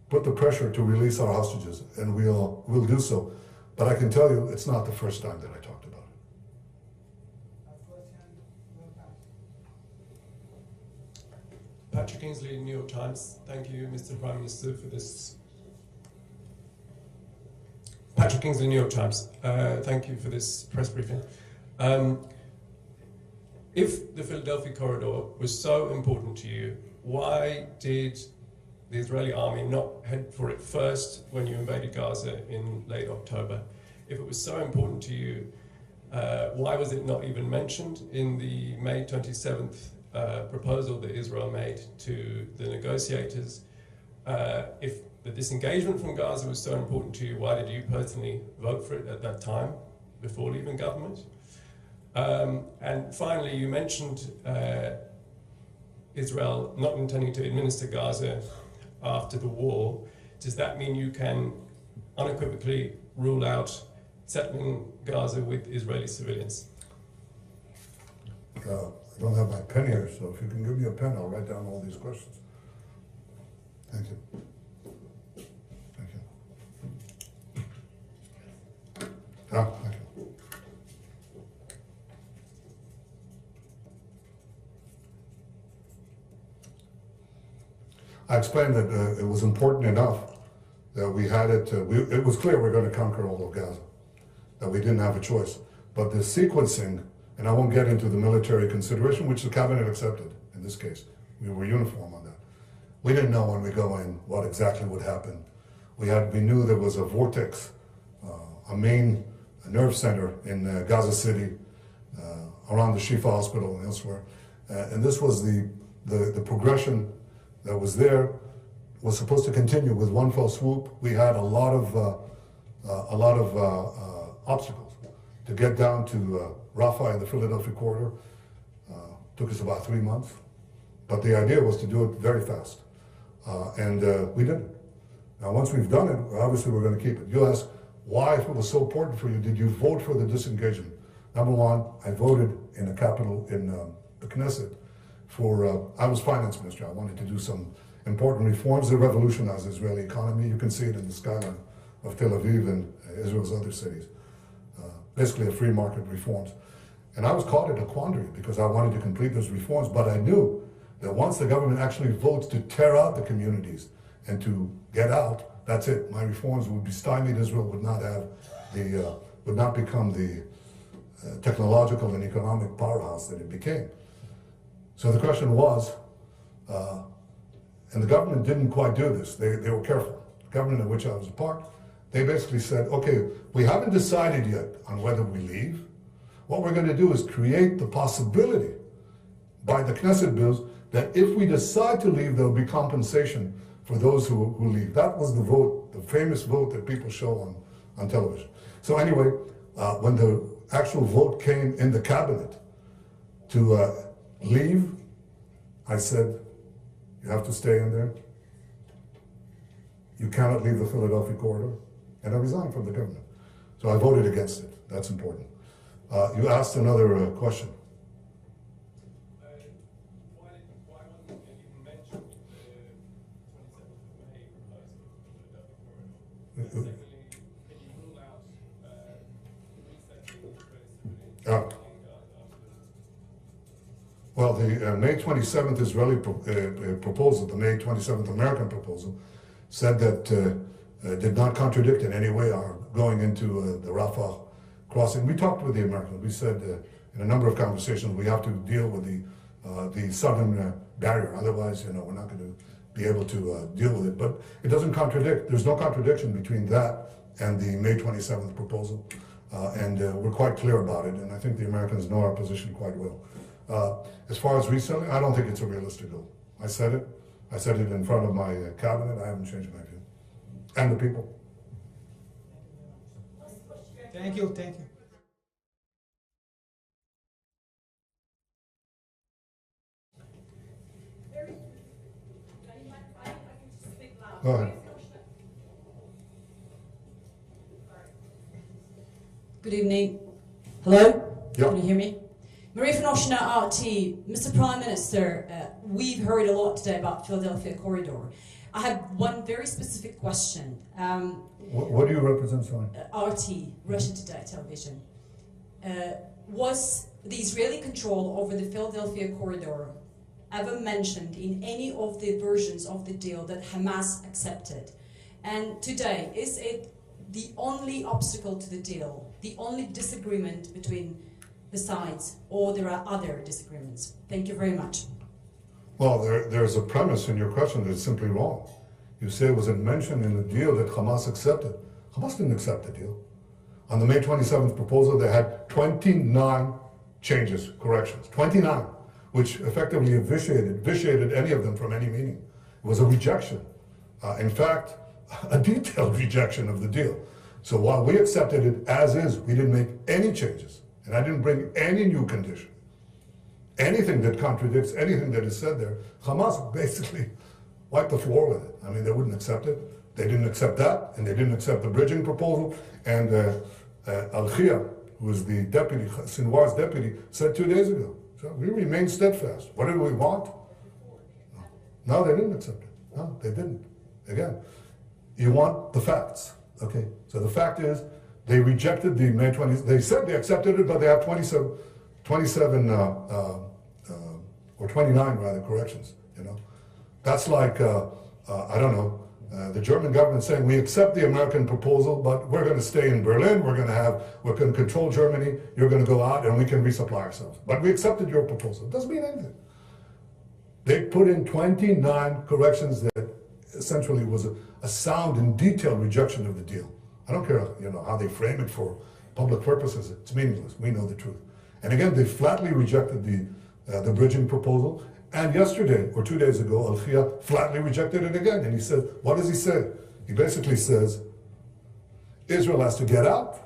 put the pressure to release our hostages, and we'll do so. But I can tell you, it's not the first time that I talked about it. Patrick Kingsley, New York Times. Thank you, Mr. Prime Minister, for this. Patrick Kingsley, New York Times. Thank you for this press briefing. If the Philadelphia corridor was so important to you, why did the Israeli army not head for it first when you invaded Gaza in late October? If it was so important to you, why was it not even mentioned in the May 27th proposal that Israel made to the negotiators? If the disengagement from Gaza was so important to you, why did you personally vote for it at that time, before leaving government? And finally, you mentioned Israel not intending to administer Gaza after the war. Does that mean you can unequivocally rule out settling Gaza with Israeli civilians? I don't have my pen here, so if you can give me a pen, I'll write down all these questions. Thank you. Thank you. Thank you. I explained that it was important enough that we had it, it was clear we were going to conquer all of Gaza, that we didn't have a choice. But the sequencing, and I won't get into the military consideration, which the cabinet accepted in this case. We were uniform on that. We didn't know when we go in what exactly would happen. We knew there was a vortex, a main nerve center in Gaza City, around the Shifa Hospital and elsewhere. And this was the progression that was there, was supposed to continue with one fell swoop. We had a lot of obstacles to get down to Rafah in the Philadelphia corridor. Took us about 3 months, but the idea was to do it very fast, and we did it. Now, once we've done it, obviously we're going to keep it. You ask why, if it was so important for you, did you vote for the disengagement? Number one, I voted in the capital, in the Knesset, for, I was finance minister. I wanted to do some important reforms that revolutionize the Israeli economy. You can see it in the skyline of Tel Aviv and Israel's other cities. Basically a free market reforms. And I was caught in a quandary because I wanted to complete those reforms, but I knew that once the government actually votes to tear out the communities and to get out, that's it. My reforms would be stymied. Israel would not have would not become the technological and economic powerhouse that it became. So the question was, and the government didn't quite do this. They were careful. The government in which I was a part, they basically said, okay, we haven't decided yet on whether we leave. What we're going to do is create the possibility by the Knesset bills that if we decide to leave, there'll be compensation for those who leave. That was the vote, the famous vote that people show on television. So anyway, when the actual vote came in the cabinet to leave, I said, you have to stay in there. You cannot leave the Philadelphia corridor. And I resigned from the government. So I voted against it. That's important. You asked another question. Why wasn't it even mentioned the 27th of May proposal for the Philadelphia corridor? Secondly, can you rule out resetting the civilians? Well, the May 27th Israeli proposal, the May 27th American proposal, said that did not contradict in any way our going into the Rafah crossing. We talked with the Americans. We said in a number of conversations we have to deal with the southern barrier. Otherwise, we're not going to be able to deal with it. But it doesn't contradict. There's no contradiction between that and the May 27th proposal. And we're quite clear about it. And I think the Americans know our position quite well. As far as reselling, I don't think it's a realistic goal. I said it. I said it in front of my cabinet. I haven't changed my view. And the people. Thank you, thank you. Go ahead. Good evening. Hello? Yep. Can you hear me? Marie van Oshena, RT. Mr. Prime Minister, we've heard a lot today about Philadelphia corridor. I have one very specific question. What do you represent, sorry? RT, Russia Today Television. Was the Israeli control over the Philadelphia corridor ever mentioned in any of the versions of the deal that Hamas accepted? And today, is it the only obstacle to the deal, the only disagreement between the sides, or there are other disagreements? Thank you very much. Well, there's a premise in your question that's simply wrong. You say it was mentioned in the deal that Hamas accepted. Hamas didn't accept the deal. On the May 27th proposal, they had 29 changes, corrections, 29, which effectively vitiated any of them from any meaning. It was a rejection. In fact, a detailed rejection of the deal. So while we accepted it as is, we didn't make any changes. And I didn't bring any new condition. Anything that contradicts anything that is said there, Hamas basically wiped the floor with it. I mean, they wouldn't accept it. They didn't accept that, and they didn't accept the bridging proposal. And Al-Khia, who is the deputy, Sinwar's deputy, said 2 days ago, So we remain steadfast. What did we want? No, they didn't accept it. No, they didn't. Again, you want the facts, okay? So the fact is, they rejected the May 20th. They said they accepted it, but they have 27 or 29 rather corrections. You know, that's like I don't know. The German government saying we accept the American proposal, but we're going to stay in Berlin. We're going to control Germany. You're going to go out, and we can resupply ourselves. But we accepted your proposal. It doesn't mean anything. They put in 29 corrections that essentially was a sound and detailed rejection of the deal. I don't care, how they frame it for public purposes. It's meaningless. We know the truth. And again, they flatly rejected the bridging proposal. And yesterday, or 2 days ago, Al-Khia flatly rejected it again. And he said, what does he say? He basically says, Israel has to get out,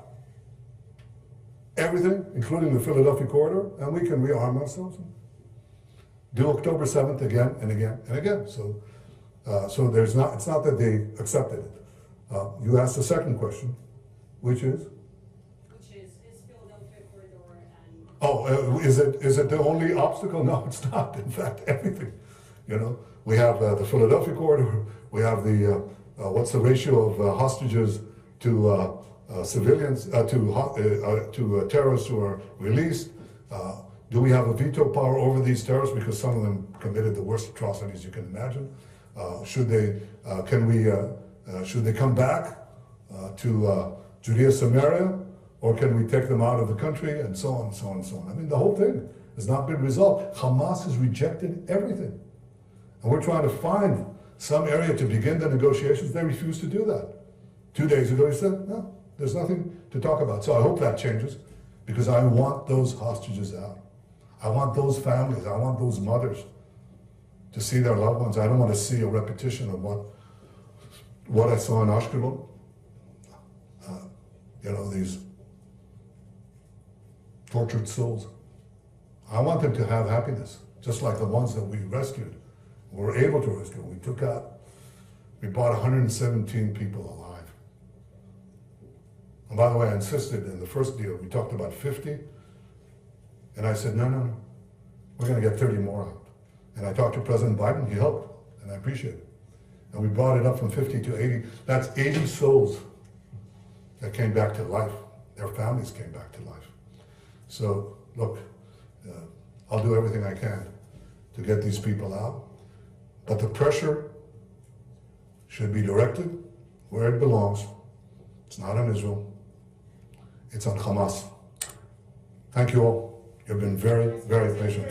everything, including the Philadelphia corridor, and we can rearm ourselves. Do October 7th again and again and again. So it's not that they accepted it. You asked the second question, which is? Is Philadelphia corridor and... Oh, is it the only obstacle? No, it's not. In fact, everything. We have the Philadelphia corridor. We have the what's the ratio of hostages to civilians to terrorists who are released? Do we have a veto power over these terrorists because some of them committed the worst atrocities you can imagine? Should they come back to Judea, Samaria, or can we take them out of the country, and so on, and so on, and so on? I mean, the whole thing has not been resolved. Hamas has rejected everything. And we're trying to find some area to begin the negotiations. They refuse to do that. 2 days ago, he said, no, there's nothing to talk about. So I hope that changes, because I want those hostages out. I want those families, I want those mothers to see their loved ones. I don't want to see a repetition of what I saw in Ashkelon. These tortured souls. I want them to have happiness, just like the ones that we rescued, we were able to rescue. We brought 117 people alive. And by the way, I insisted in the first deal, we talked about 50, and I said, no, we're going to get 30 more out. And I talked to President Biden, he helped, and I appreciate it. And we brought it up from 50 to 80. That's 80 souls that came back to life. Their families came back to life. So, look, I'll do everything I can to get these people out. But the pressure should be directed where it belongs. It's not on Israel. It's on Hamas. Thank you all. You've been very, very patient.